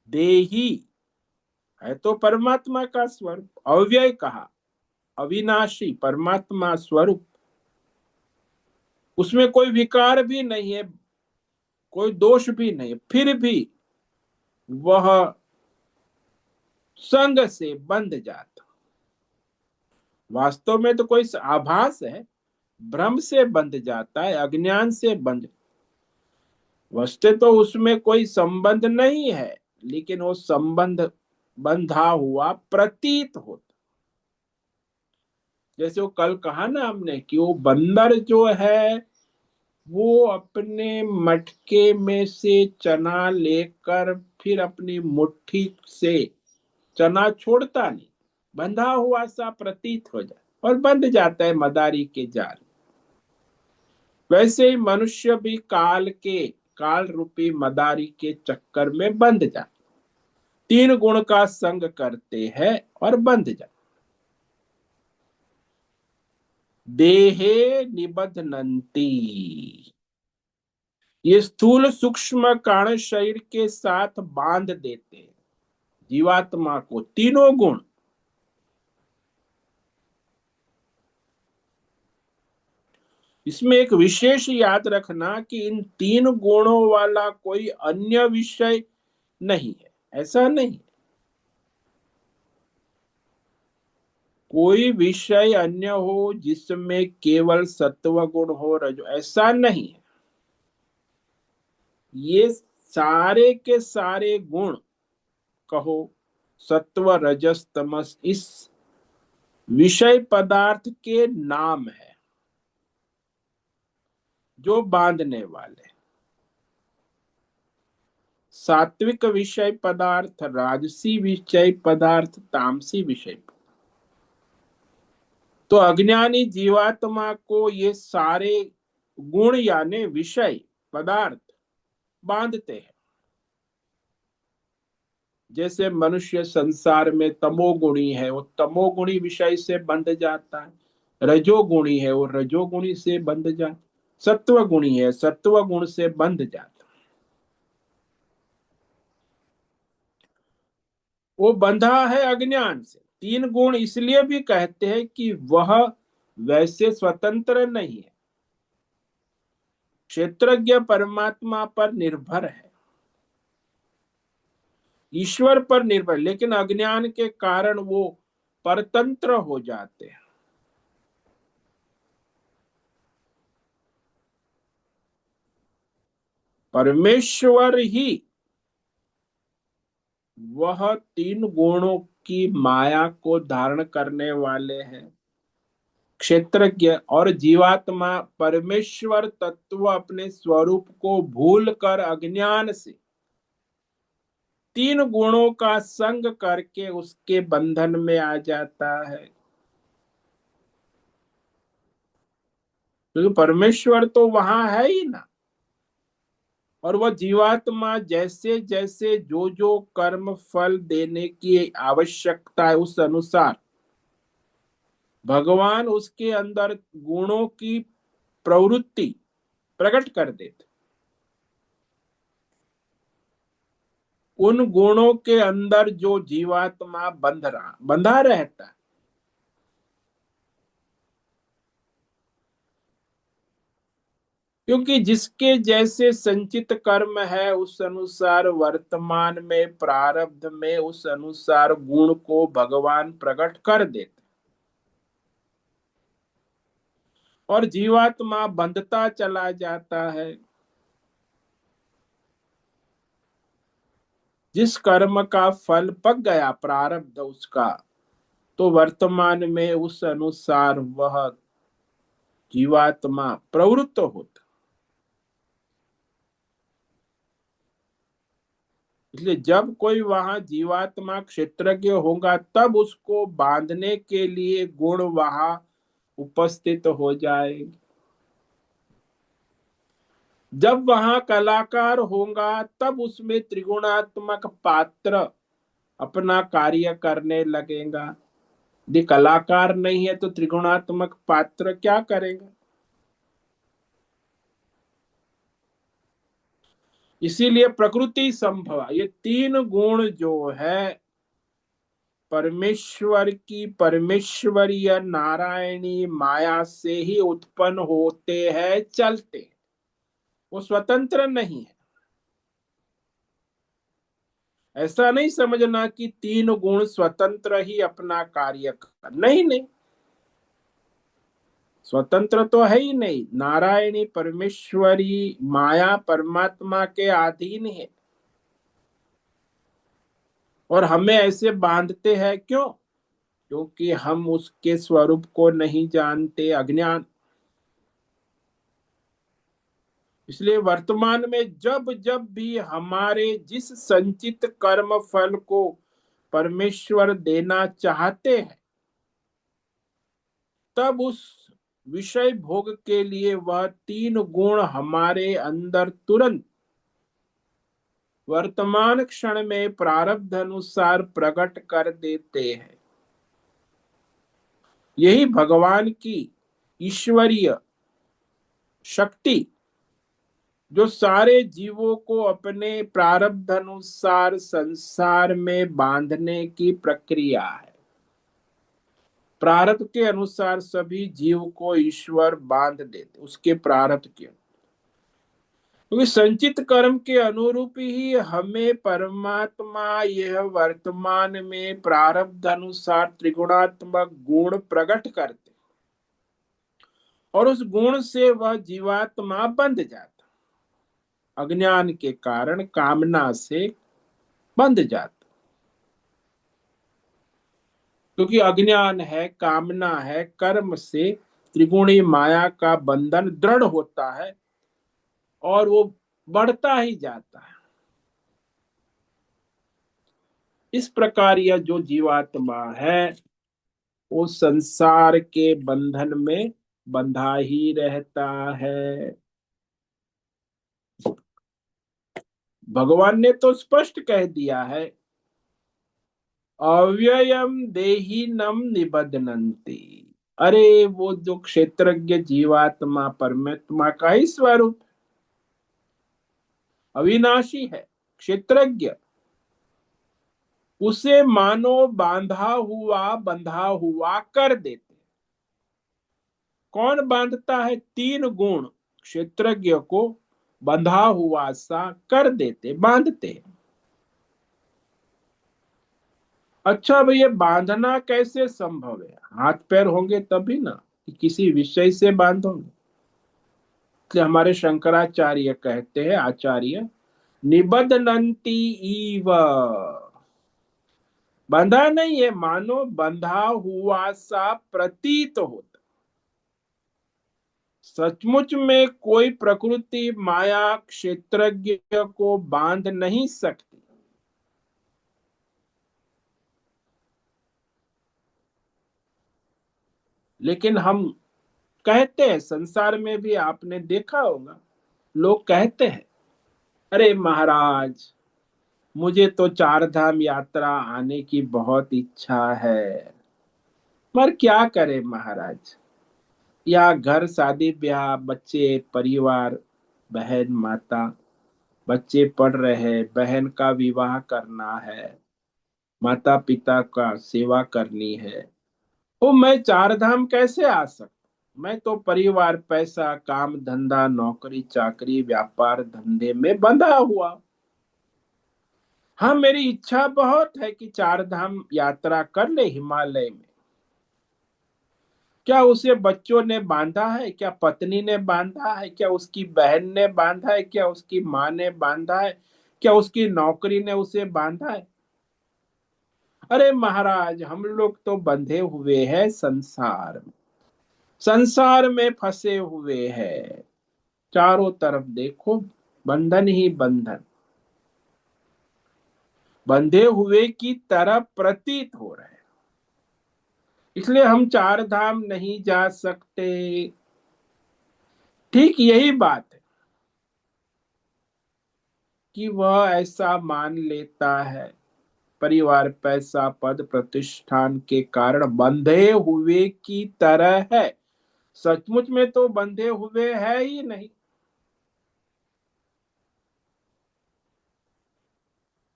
देही है तो परमात्मा का स्वरूप, अव्यय कहा, अविनाशी परमात्मा स्वरूप, उसमें कोई विकार भी नहीं है, कोई दोष भी नहीं, फिर भी वह संग से बंध जाता। वास्तव में तो कोई आभास है, भ्रम से बंध जाता है, अज्ञान से बंध। वस्तु तो उसमें कोई संबंध नहीं है, लेकिन वो संबंध बंधा हुआ प्रतीत होता। जैसे वो कल कहा ना हमने कि वो बंदर जो है वो अपने मटके में से चना लेकर फिर अपनी मुट्ठी से चना छोड़ता नहीं, बंधा हुआ सा प्रतीत हो जाए और बंध जाता है मदारी के जाल। वैसे ही मनुष्य भी काल रूपी मदारी के चक्कर में बंध जाते, तीन गुण का संग करते हैं और बंध जाते। देहे निबध्नन्ति, ये स्थूल सूक्ष्म कारण शरीर के साथ बांध देते हैं जीवात्मा को तीनों गुण। इसमें एक विशेष याद रखना कि इन तीन गुणों वाला कोई अन्य विषय नहीं है, ऐसा नहीं। कोई विषय अन्य हो जिसमें केवल सत्व गुण हो, रजो, ऐसा नहीं है। ये सारे के सारे गुण कहो, सत्व रजस तमस, इस विषय पदार्थ के नाम है जो बांधने वाले। सात्विक विषय पदार्थ, राजसी विषय पदार्थ, तामसी विषय पदार्थ। तो अज्ञानी जीवात्मा को ये सारे गुण यानी विषय पदार्थ बांधते हैं। जैसे मनुष्य संसार में तमोगुणी है, वो तमोगुणी विषय से बंध जाता है। रजोगुणी है, वो रजोगुणी से बंध जाता। सत्व गुणी है, सत्व गुण से बंध जाता। वो बंधा है अज्ञान से। तीन गुण इसलिए भी कहते हैं कि वह वैसे स्वतंत्र नहीं है, क्षेत्रज्ञ परमात्मा पर निर्भर है। ईश्वर पर निर्भर, लेकिन अज्ञान के कारण वो परतंत्र हो जाते हैं। परमेश्वर ही वह तीन गुणों की माया को धारण करने वाले हैं। क्षेत्रज्ञ और जीवात्मा परमेश्वर तत्व अपने स्वरूप को भूलकर अज्ञान से तीन गुणों का संग करके उसके बंधन में आ जाता है। क्योंकि परमेश्वर तो वहां है ही ना, और वह जीवात्मा जैसे जैसे जो जो कर्म फल देने की आवश्यकता है उस अनुसार भगवान उसके अंदर गुणों की प्रवृत्ति प्रकट कर देते। उन गुणों के अंदर जो जीवात्मा बंधा रहता है, क्योंकि जिसके जैसे संचित कर्म है उस अनुसार वर्तमान में प्रारब्ध में उस अनुसार गुण को भगवान प्रकट कर देते, और जीवात्मा बंधता चला जाता है। जिस कर्म का फल पक गया प्रारब्ध उसका, तो वर्तमान में उस अनुसार वह जीवात्मा प्रवृत्त होता। इसलिए जब कोई वहां जीवात्मा क्षेत्रज्ञ होगा तब उसको बांधने के लिए गुण वहां उपस्थित हो जाएंगे। जब वहां कलाकार होगा तब उसमें त्रिगुणात्मक पात्र अपना कार्य करने लगेगा। यदि कलाकार नहीं है तो त्रिगुणात्मक पात्र क्या करेगा? इसीलिए प्रकृति संभव, ये तीन गुण जो है परमेश्वर की परमेश्वरीय नारायणी माया से ही उत्पन्न होते हैं, चलते हैं। वो स्वतंत्र नहीं है। ऐसा नहीं समझना कि तीन गुण स्वतंत्र ही अपना कार्य कर, नहीं नहीं, स्वतंत्र तो है ही नहीं। नारायणी परमेश्वरी माया परमात्मा के अधीन है, और हमें ऐसे बांधते हैं क्यों? क्योंकि हम उसके स्वरूप को नहीं जानते, अज्ञान। इसलिए वर्तमान में जब जब भी हमारे जिस संचित कर्म फल को परमेश्वर देना चाहते हैं, तब उस विषय भोग के लिए वह तीन गुण हमारे अंदर तुरंत वर्तमान क्षण में प्रारब्ध अनुसार प्रकट कर देते हैं। यही भगवान की ईश्वरीय शक्ति जो सारे जीवों को अपने प्रारब्ध अनुसार संसार में बांधने की प्रक्रिया है। प्रारब्ध के अनुसार सभी जीव को ईश्वर बांध देते उसके प्रारब्ध के, क्योंकि संचित कर्म के अनुरूप ही हमें परमात्मा यह वर्तमान में प्रारब्ध अनुसार त्रिगुणात्मक गुण प्रकट करते, और उस गुण से वह जीवात्मा बंध जाता, अज्ञान के कारण कामना से बंध जाता। क्योंकि अज्ञान है, कामना है, कर्म से त्रिगुणी माया का बंधन दृढ़ होता है और वो बढ़ता ही जाता है। इस प्रकार यह जो जीवात्मा है वो संसार के बंधन में बंधा ही रहता है। भगवान ने तो स्पष्ट कह दिया है, अव्ययम देहिनम निबध्नन्ति। अरे वो जो क्षेत्रज्ञ जीवात्मा परमात्मा का ही स्वरूप अविनाशी है, क्षेत्रज्ञ, उसे मानो बंधा हुआ कर देते। कौन बांधता है? तीन गुण क्षेत्रज्ञ को बंधा हुआ सा कर देते, बांधते। अच्छा भाई, ये बांधना कैसे संभव है? हाथ पैर होंगे तभी ना, कि किसी विषय से बांधोगे। इसलिए हमारे शंकराचार्य कहते हैं, आचार्य, निबध्नन्ति इव, बंधा नहीं है, मानो बंधा हुआ सा प्रतीत होता। सचमुच में कोई प्रकृति माया क्षेत्रज्ञ को बांध नहीं सकती। लेकिन हम कहते हैं, संसार में भी आपने देखा होगा, लोग कहते हैं, अरे महाराज, मुझे तो चार धाम यात्रा आने की बहुत इच्छा है, पर क्या करे महाराज, या घर शादी ब्याह, बच्चे, परिवार, बहन, माता, बच्चे पढ़ रहे हैं, बहन का विवाह करना है, माता पिता का सेवा करनी है। वो मैं चार धाम कैसे आ सकता? मैं तो परिवार, पैसा, काम धंधा, नौकरी चाकरी, व्यापार धंधे में बंधा हुआ। हाँ, मेरी इच्छा बहुत है कि चार धाम यात्रा कर ले हिमालय में। क्या उसे बच्चों ने बांधा है? क्या पत्नी ने बांधा है? क्या उसकी बहन ने बांधा है? क्या उसकी माँ ने बांधा है? क्या उसकी नौकरी ने उसे बांधा है? अरे महाराज, हम लोग तो बंधे हुए हैं संसार में, संसार में फंसे हुए हैं। चारों तरफ देखो, बंधन ही बंधन, बंधे हुए की तरह प्रतीत हो रहे हैं। इसलिए हम चार धाम नहीं जा सकते। ठीक यही बात है कि वह ऐसा मान लेता है, परिवार, पैसा, पद, प्रतिष्ठान के कारण बंधे हुए की तरह है। सचमुच में तो बंधे हुए है ही नहीं।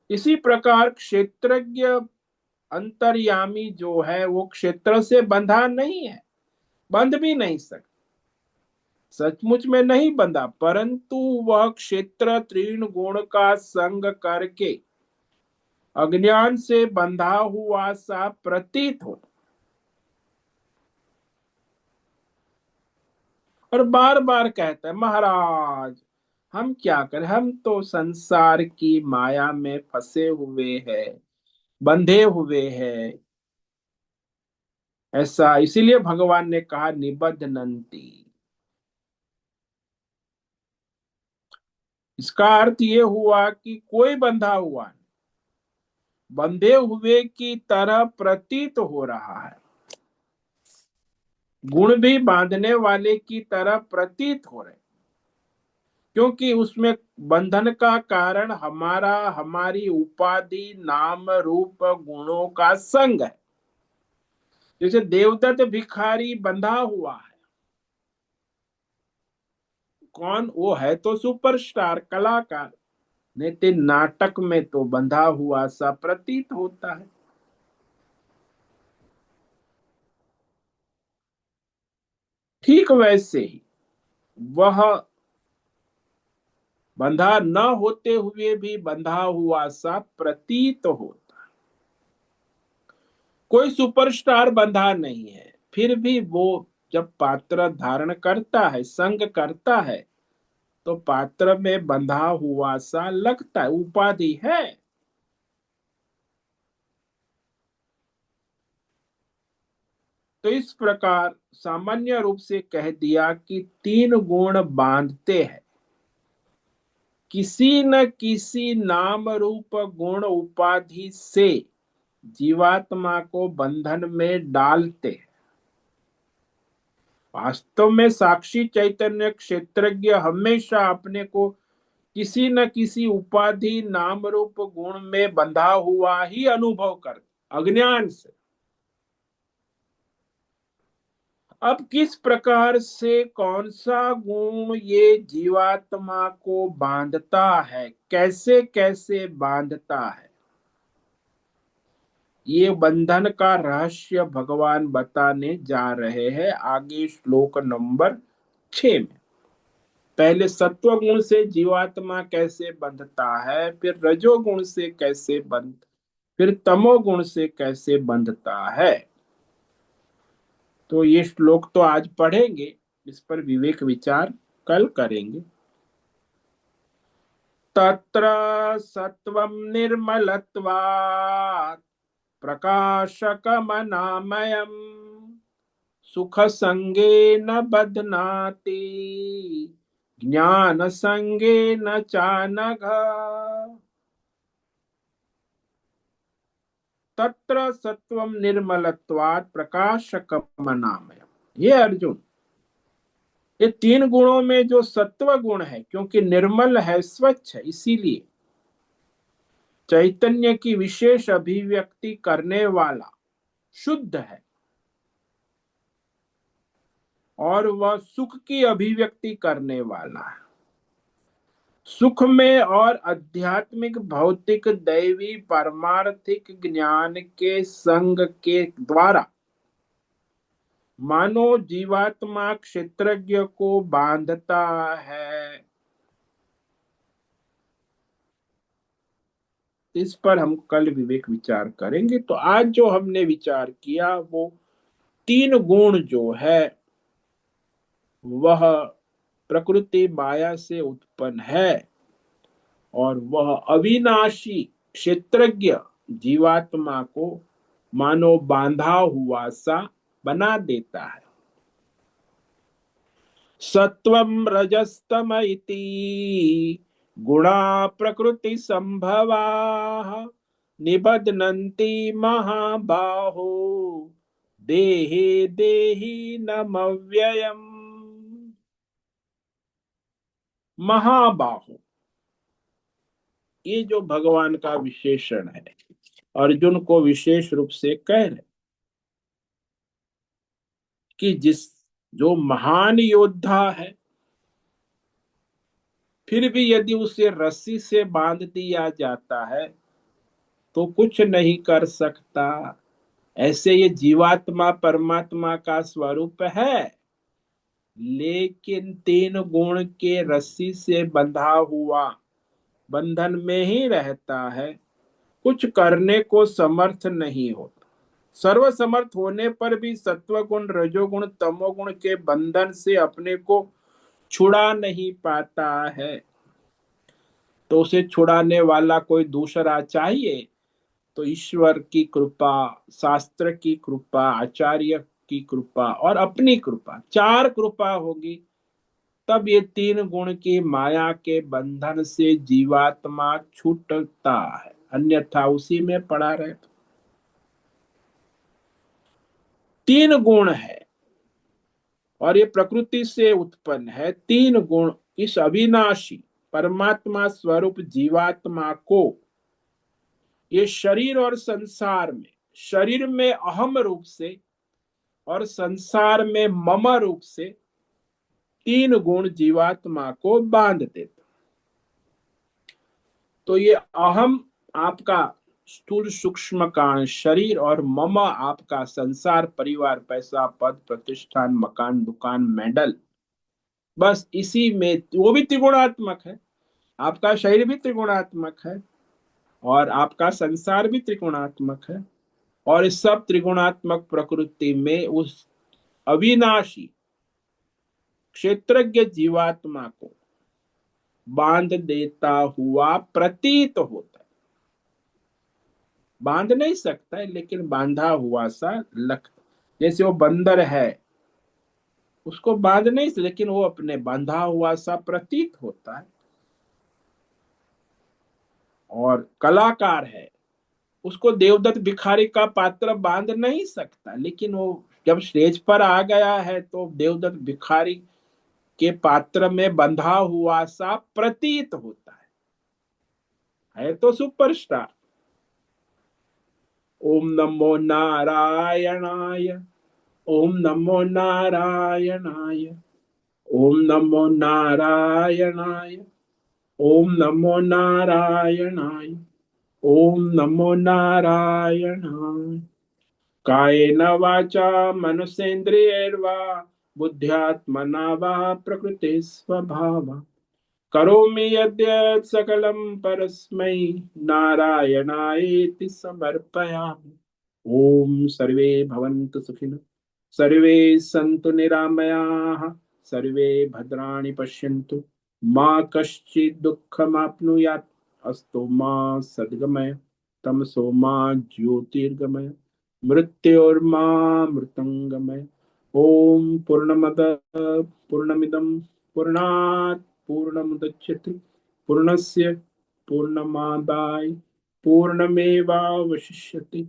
इसी प्रकार क्षेत्रज्ञ अंतर्यामी जो है, वो क्षेत्र से बंधा नहीं है, बंध भी नहीं सकता, सचमुच में नहीं बंधा, परंतु वह क्षेत्र तीन गुण का संग करके अज्ञान से बंधा हुआ सा प्रतीत होता। और बार बार कहता है, महाराज, हम क्या करें, हम तो संसार की माया में फंसे हुए हैं, बंधे हुए हैं। ऐसा इसीलिए भगवान ने कहा, निबध्नन्ति। इसका अर्थ ये हुआ कि कोई बंधा हुआ नहीं, बंधे हुए की तरह प्रतीत हो रहा है। गुण भी बांधने वाले की तरह प्रतीत हो रहे, क्योंकि उसमें बंधन का कारण हमारा, हमारी उपाधि, नाम रूप गुणों का संग है। जैसे देवदत्त भिखारी बंधा हुआ है, कौन वो है? तो सुपरस्टार कलाकार, लेकिन नाटक में तो बंधा हुआ सा प्रतीत होता है। ठीक वैसे ही वह बंधा न होते हुए भी बंधा हुआ सा प्रतीत होता। कोई सुपरस्टार बंधा नहीं है, फिर भी वो जब पात्र धारण करता है, संग करता है, तो पात्र में बंधा हुआ सा लगता है, उपाधि है। तो इस प्रकार सामान्य रूप से कह दिया कि तीन गुण बांधते हैं, किसी न किसी नाम रूप गुण उपाधि से जीवात्मा को बंधन में डालते हैं। वास्तव में साक्षी चैतन्य क्षेत्रज्ञ हमेशा अपने को किसी न किसी उपाधि, नाम रूप गुण में बंधा हुआ ही अनुभव करते, अज्ञान से। अब किस प्रकार से कौन सा गुण ये जीवात्मा को बांधता है, कैसे कैसे बांधता है, ये बंधन का रहस्य भगवान बताने जा रहे हैं आगे श्लोक नंबर 6 में। पहले सत्व गुण से जीवात्मा कैसे बंधता है, फिर रजोगुण से कैसे बंध, फिर तमोगुण से कैसे बंधता है। तो ये श्लोक तो आज पढ़ेंगे, इस पर विवेक विचार कल करेंगे। तत्र सत्वं निर्मलत्वात् प्रकाशकमनामयम् सुख संगेन बध्नाति ज्ञान संगेन चानघ। तत्र सत्वं निर्मलत्वात् प्रकाशकमनामयम्। ये अर्जुन, ये तीन गुणों में जो सत्व गुण है, क्योंकि निर्मल है, स्वच्छ है, इसीलिए चैतन्य की विशेष अभिव्यक्ति करने वाला, शुद्ध है, और वह सुख की अभिव्यक्ति करने वाला है। सुख में और आध्यात्मिक भौतिक दैवी पारमार्थिक ज्ञान के संग के द्वारा मानो जीवात्मा क्षेत्रज्ञ को बांधता है। इस पर हम कल विवेक विचार करेंगे। तो आज जो हमने विचार किया वो तीन गुण जो है वह प्रकृति माया से उत्पन्न है, और वह अविनाशी क्षेत्रज्ञ जीवात्मा को मानो बांधा हुआ सा बना देता है। सत्वं रजस्तम इति गुणा प्रकृति संभवाः निबध्नन्ति महाबाहो देहे देहि नमव्ययम्। महाबाहो, ये जो भगवान का विशेषण है, अर्जुन को विशेष रूप से कह रहे कि जो महान योद्धा है, फिर भी यदि उसे रस्सी से बांध दिया जाता है तो कुछ नहीं कर सकता। ऐसे ये जीवात्मा परमात्मा का स्वरूप है, लेकिन तीन गुण के रस्सी से बंधा हुआ बंधन में ही रहता है, कुछ करने को समर्थ नहीं होता। सर्वसमर्थ होने पर भी सत्वगुण रजोगुण तमोगुण के बंधन से अपने को छुड़ा नहीं पाता है। तो उसे छुड़ाने वाला कोई दूसरा चाहिए। तो ईश्वर की कृपा, शास्त्र की कृपा, आचार्य की कृपा और अपनी कृपा, चार कृपा होगी, तब ये तीन गुण की माया के बंधन से जीवात्मा छूटता है, अन्यथा उसी में पड़ा रहता। तीन गुण है और ये प्रकृति से उत्पन्न है। तीन गुण इस अविनाशी परमात्मा स्वरूप जीवात्मा को ये शरीर और संसार में, शरीर में अहम रूप से और संसार में मम रूप से तीन गुण जीवात्मा को बांध देता। तो ये अहम आपका स्थूल सूक्ष्म कारण शरीर, और मम आपका संसार, परिवार, पैसा, पद, प्रतिष्ठान, मकान, दुकान, मेडल, बस इसी में वो भी त्रिगुणात्मक है। आपका शरीर भी त्रिगुणात्मक है और आपका संसार भी त्रिगुणात्मक है, और इस सब त्रिगुणात्मक प्रकृति में उस अविनाशी क्षेत्रज्ञ जीवात्मा को बांध देता हुआ प्रतीत होता है। बांध नहीं सकता है, लेकिन बांधा हुआ सा लगता। जैसे वो बंदर है, उसको बांध नहीं, लेकिन वो अपने बांधा हुआ सा प्रतीत होता है। और कलाकार है, उसको देवदत्त भिखारी का पात्र बांध नहीं सकता, लेकिन वो जब स्टेज पर आ गया है तो देवदत्त भिखारी के पात्र में बंधा हुआ सा प्रतीत होता है तो सुपरस्टार। ओम नमो नारायणाय, ओम नमो नारायणाय, ओम नमो नारायणाय, ओम नमो नारायणाय, ओम नमो नारायणाय। कायेन वाचा मनसेन्द्रियैर्वा बुद्ध्यात्मना वा प्रकृति स्वभाव करोमि यद्यत् सकलं परस्मै नारायणायेति समर्पयामि। ओम सर्वे भवन्तु सुखिनः, सर्वे सन्तु निरामयाः, सर्वे भद्राणि पश्यन्तु, मा कश्चित् दुःखमाप्नुयात्। अस्तु मा सद्गमय, तमसो मा ज्योतिर्गमय, मृत्योर्मा मृतङ्गमय। ओम पूर्णमद पूर्णमिदं पूर्णात् पूर्णमुदच्यते, पूर्णस्य पूर्णमादाय पूर्णमेवावशिष्यते।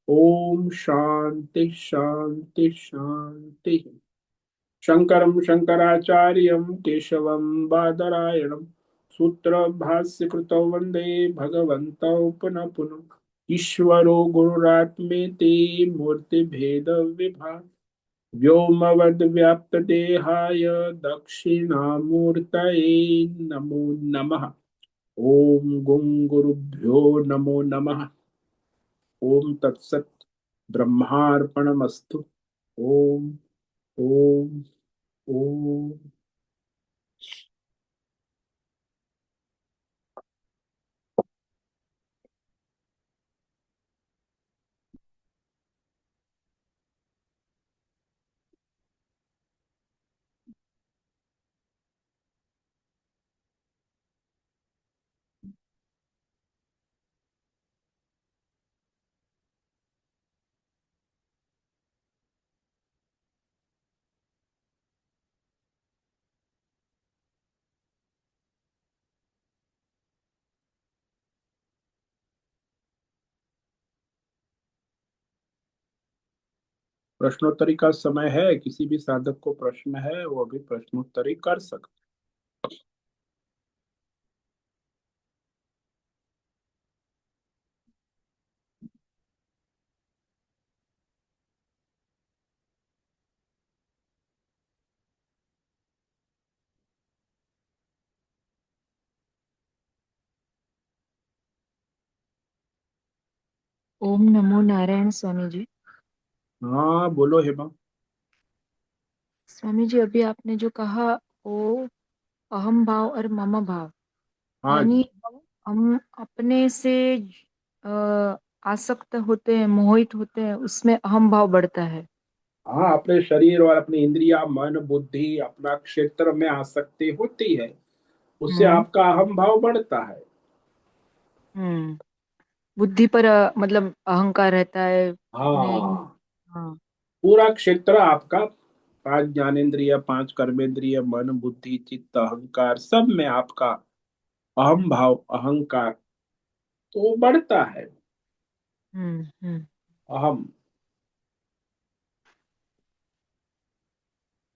ओम शांति शांति शांति। शंकरं शंकराचार्यं केशवं बादरायणं सूत्र भाष्य कृतौ वंदे भगवन्तौ पुनः पुनः। ईश्वरो गुरुरात्मेति मूर्ति भेद विभाग, व्योमवद्व्याप्तदेहाय दक्षिणामूर्तये नमो नमः। ओम गुं गुरुभ्यो नमो नमः। ओम तत्सत, ब्रह्मार्पणमस्तु। ओम ओम ओम। प्रश्नोत्तरी का समय है, किसी भी साधक को प्रश्न है वो भी प्रश्नोत्तरी कर सकते। ओम नमो नारायण स्वामी जी। हाँ बोलो हेमा। स्वामी जी, अभी आपने जो कहा वो अहम भाव और मम भाव, हाँ यानी जी। हम अपने से आसक्त होते हैं, मोहित होते हैं, उसमें अहम भाव बढ़ता है। हाँ, अपने शरीर और अपनी इंद्रिया मन बुद्धि अपना क्षेत्र में आसक्ति होती है, उससे हम्म आपका अहम भाव बढ़ता है। हम्म। बुद्धि पर मतलब अहंकार रहता है अपने। हाँ, हाँ। पूरा क्षेत्र आपका, पांच ज्ञानेन्द्रिय पांच कर्मेंद्रिय मन बुद्धि चित्त अहंकार सब में आपका अहम भाव अहंकार तो बढ़ता है। हम्म। अहम।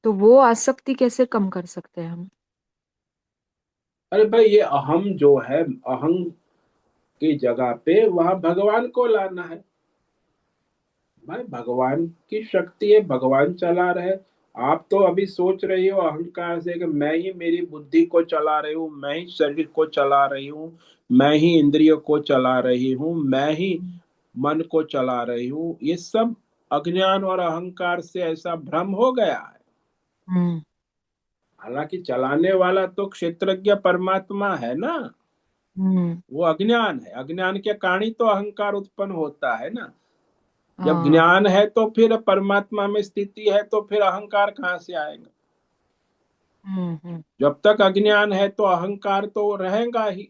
तो वो आसक्ति कैसे कम कर सकते हैं हम? अरे भाई, ये अहम जो है, अहम की जगह पे वहां भगवान को लाना है। भाई भगवान की शक्ति है, भगवान चला रहे। आप तो अभी सोच रही हो अहंकार से कि मैं ही मेरी बुद्धि को चला रही हूँ, मैं ही शरीर को चला रही हूँ, मैं ही इंद्रियों को चला रही हूँ, मैं ही मन को चला रही हूँ। ये सब अज्ञान और अहंकार से ऐसा भ्रम हो गया है। हम्म हालांकि चलाने वाला तो क्षेत्रज्ञ परमात्मा है ना। हम्म। वो अज्ञान है, अज्ञान के कारण ही तो अहंकार उत्पन्न होता है ना। जब हाँ। ज्ञान है तो फिर परमात्मा में स्थिति है, तो फिर अहंकार कहाँ से आएगा। हम्म। जब तक अज्ञान है तो अहंकार तो रहेगा ही।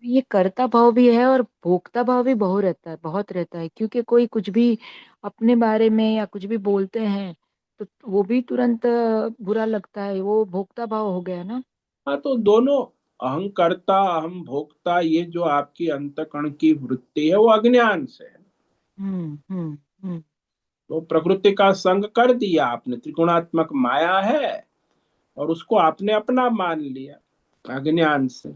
ये कर्ता भाव भी है और भोक्ता भाव भी बहुत रहता है, बहुत रहता है, क्योंकि कोई कुछ भी अपने बारे में या कुछ भी बोलते हैं तो वो भी तुरंत बुरा लगता है, वो भोक्ता भाव हो गया ना। हाँ, तो दोनों, अहंकर्ता अहम भोक्ता, ये जो आपकी अंतकरण की वृत्ति है वो अज्ञान से है। हम्म। तो प्रकृति का संग कर दिया आपने, त्रिगुणात्मक माया है और उसको आपने अपना मान लिया अज्ञान से।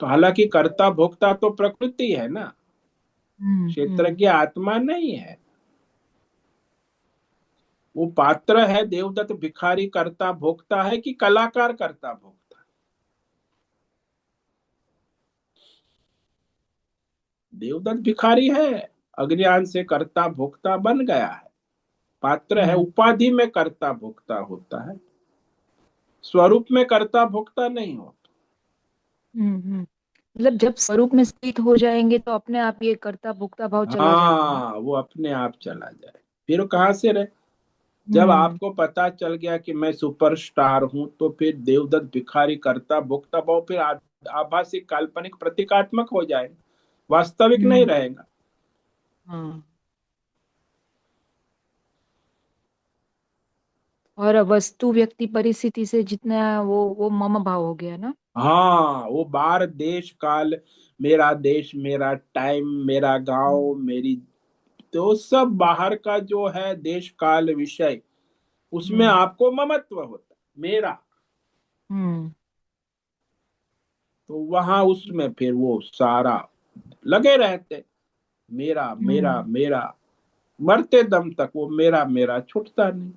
तो हालांकि कर्ता भोक्ता तो प्रकृति है ना, हम्म। क्षेत्रज्ञ आत्मा नहीं है। वो पात्र है, देवदत्त भिखारी कर्ता भोक्ता है कि कलाकार कर्ता भोक्ता। देवदत्त भिखारी है, अज्ञान से कर्ता भोक्ता बन गया है। पात्र है, उपाधि में कर्ता भोक्ता होता है, स्वरूप में कर्ता भोक्ता नहीं होता। मतलब जब स्वरूप में स्थित हो जाएंगे तो अपने आप ये कर्ता भोक्ता भाव चला जाएगा ना। हाँ, वो अपने आप चला जाए। फिर कहाँ से रहे? जब हम्म आपको पता चल गया कि मैं सुपरस्टार हूं, तो फिर देवदत्त भिखारी कर्ता भोक्ता भाव फिर आभासी काल्पनिक प्रतीकात्मक हो जाएगा, वास्तविक नहीं हम्म रहेगा। हाँ। और वस्तु व्यक्ति परिस्थिति से जितना वो मम भाव हो गया ना। हाँ, वो बार देश काल, मेरा देश, मेरा टाइम, मेरा गांव, हम्म मेरी, तो सब बाहर का जो है देश काल विषय, उसमें हम्म आपको ममत्व होता है, मेरा। हम्म तो वहां उसमें फिर वो सारा लगे रहते, मेरा मेरा हम्म मेरा, मरते दम तक वो मेरा मेरा छूटता नहीं।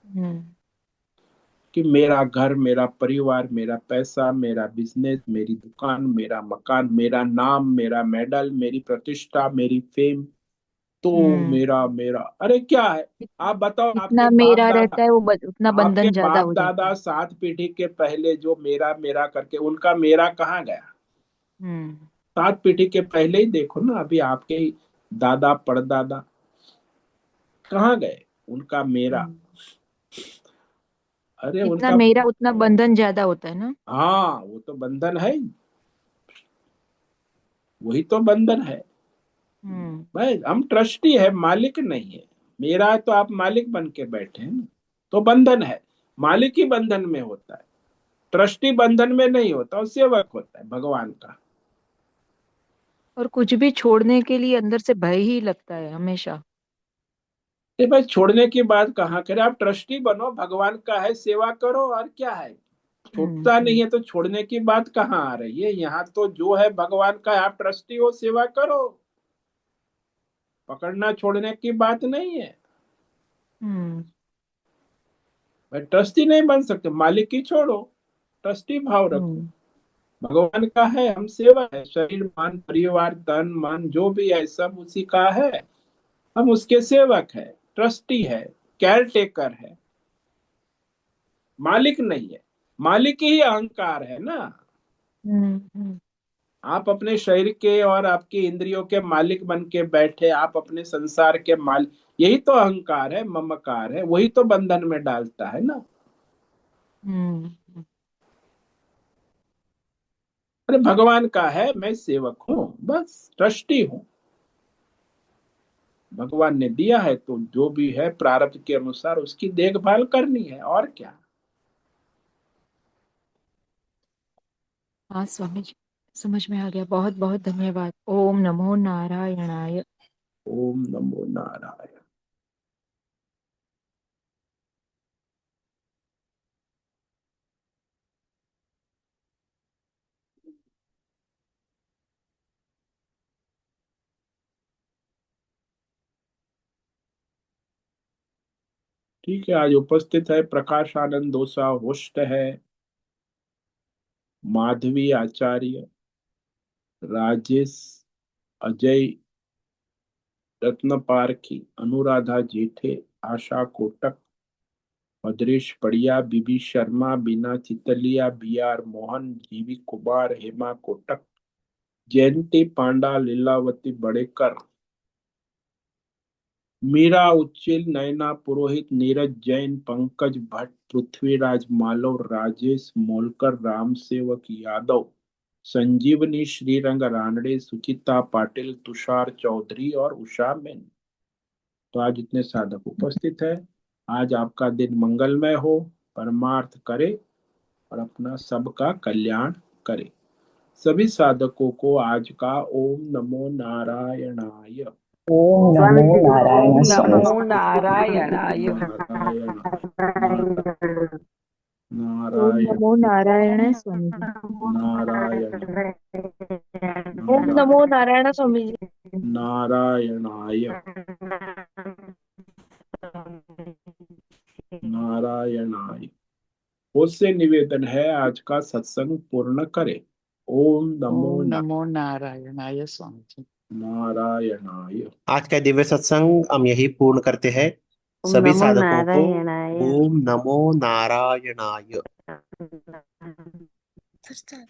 हम्म कि मेरा घर, मेरा परिवार, मेरा पैसा, मेरा बिजनेस, मेरी दुकान, मेरा मकान, मेरा नाम, मेरा मेडल, मेरी प्रतिष्ठा, मेरी फेम, तो हम्म। मेरा मेरा, अरे क्या है? आप बताओ, जितना मेरा रहता है वो उतना आपके बंधन ज्यादा बाप हो जाता दादा है। 7 पीढ़ी के पहले जो मेरा मेरा करके, उनका मेरा कहाँ गया? हम्म 7 पीढ़ी के पहले ही देखो ना, अभी आपके ही दादा परदादा कहाँ गए, उनका मेरा? हम्म। अरे जितना उनका, मेरा उतना बंधन ज्यादा होता है ना। हाँ, वो तो बंधन है ही, वही तो बंधन है। हम्म भाई हम ट्रस्टी है, मालिक नहीं है। मेरा है तो आप मालिक बन के बैठे हैं ना, तो बंधन है। मालिक ही बंधन में होता है, ट्रस्टी बंधन में नहीं होता, और सेवक होता है भगवान का। और कुछ भी छोड़ने के लिए अंदर से भय ही लगता है हमेशा। ये भाई छोड़ने की बात कहाँ करें, आप ट्रस्टी बनो, भगवान का है, सेवा करो, और क्या है? छूटता नहीं हम्म। है तो छोड़ने की बात कहाँ आ रही है? यहाँ तो जो है भगवान का है, आप ट्रस्टी हो, सेवा करो, पकड़ना छोड़ने की बात नहीं है। हम्म भाई ट्रस्टी नहीं बन सकते, मालिक की छोड़ो, ट्रस्टी भाव रखो। हम्म भगवान का है, हम सेवा है, शरीर मन परिवार तन मन जो भी है सब उसी का है, हम उसके सेवक है, ट्रस्टी है, केयर टेकर है, मालिक नहीं है। मालिक ही अहंकार है ना। हम्म। आप अपने शरीर के और आपकी इंद्रियों के मालिक बन के बैठे, आप अपने संसार के मालिक, यही तो अहंकार है, ममकार है, वही तो बंधन में डालता है ना। हम्म। अरे भगवान का है, मैं सेवक हूँ, बस ट्रस्टी हूँ। भगवान ने दिया है तो जो भी है प्रारब्ध के अनुसार उसकी देखभाल करनी है, और क्या। हाँ स्वामी जी, समझ में आ गया। बहुत बहुत धन्यवाद। ओम नमो नारायणाय। ओम नमो नारायण। ठीक है, आज उपस्थित है प्रकाश आनंद दोसा, होस्ट है माधवी आचार्य, राजेश, अजय रत्न पारखी, अनुराधा जेठे, आशा कोटक, भद्रेश पड़िया, बीबी शर्मा, बीना चितलिया, बी आर मोहन, जीवी कुमार, हेमा कोटक, जयंती पांडा, लीलावती बड़ेकर, मीरा उच्चिल, नयना पुरोहित, नीरज जैन, पंकज भट्ट, पृथ्वीराज मालव, राजेश मोलकर, राम सेवक यादव, संजीवनी, श्रीरंग रानड़े, सुचिता पाटिल, तुषार चौधरी और उषा मेन। तो आज इतने साधक उपस्थित है। आज आपका दिन मंगलमय हो, परमार्थ करे और अपना सबका कल्याण करे। सभी साधकों को आज का ओम नमो नारायणाय। ओम स्वामी नमो जी नारायण ओम स्वामी। नमो नारायणाय। नारायणाय ओम नारायण नमो नारायण स्वामी जी। नारायण ओम नारायण नमो नारायण स्वामी जी। नारायणाय नारायणाय। उससे निवेदन है आज का सत्संग पूर्ण करें। ओम नमो ओम नमो नारायणाय स्वामी जी। नारायणाय। आज का दिव्य सत्संग हम यही पूर्ण करते हैं। ओम सभी नमो साधकों को नारायणाय। ओम नमो नारायणाय।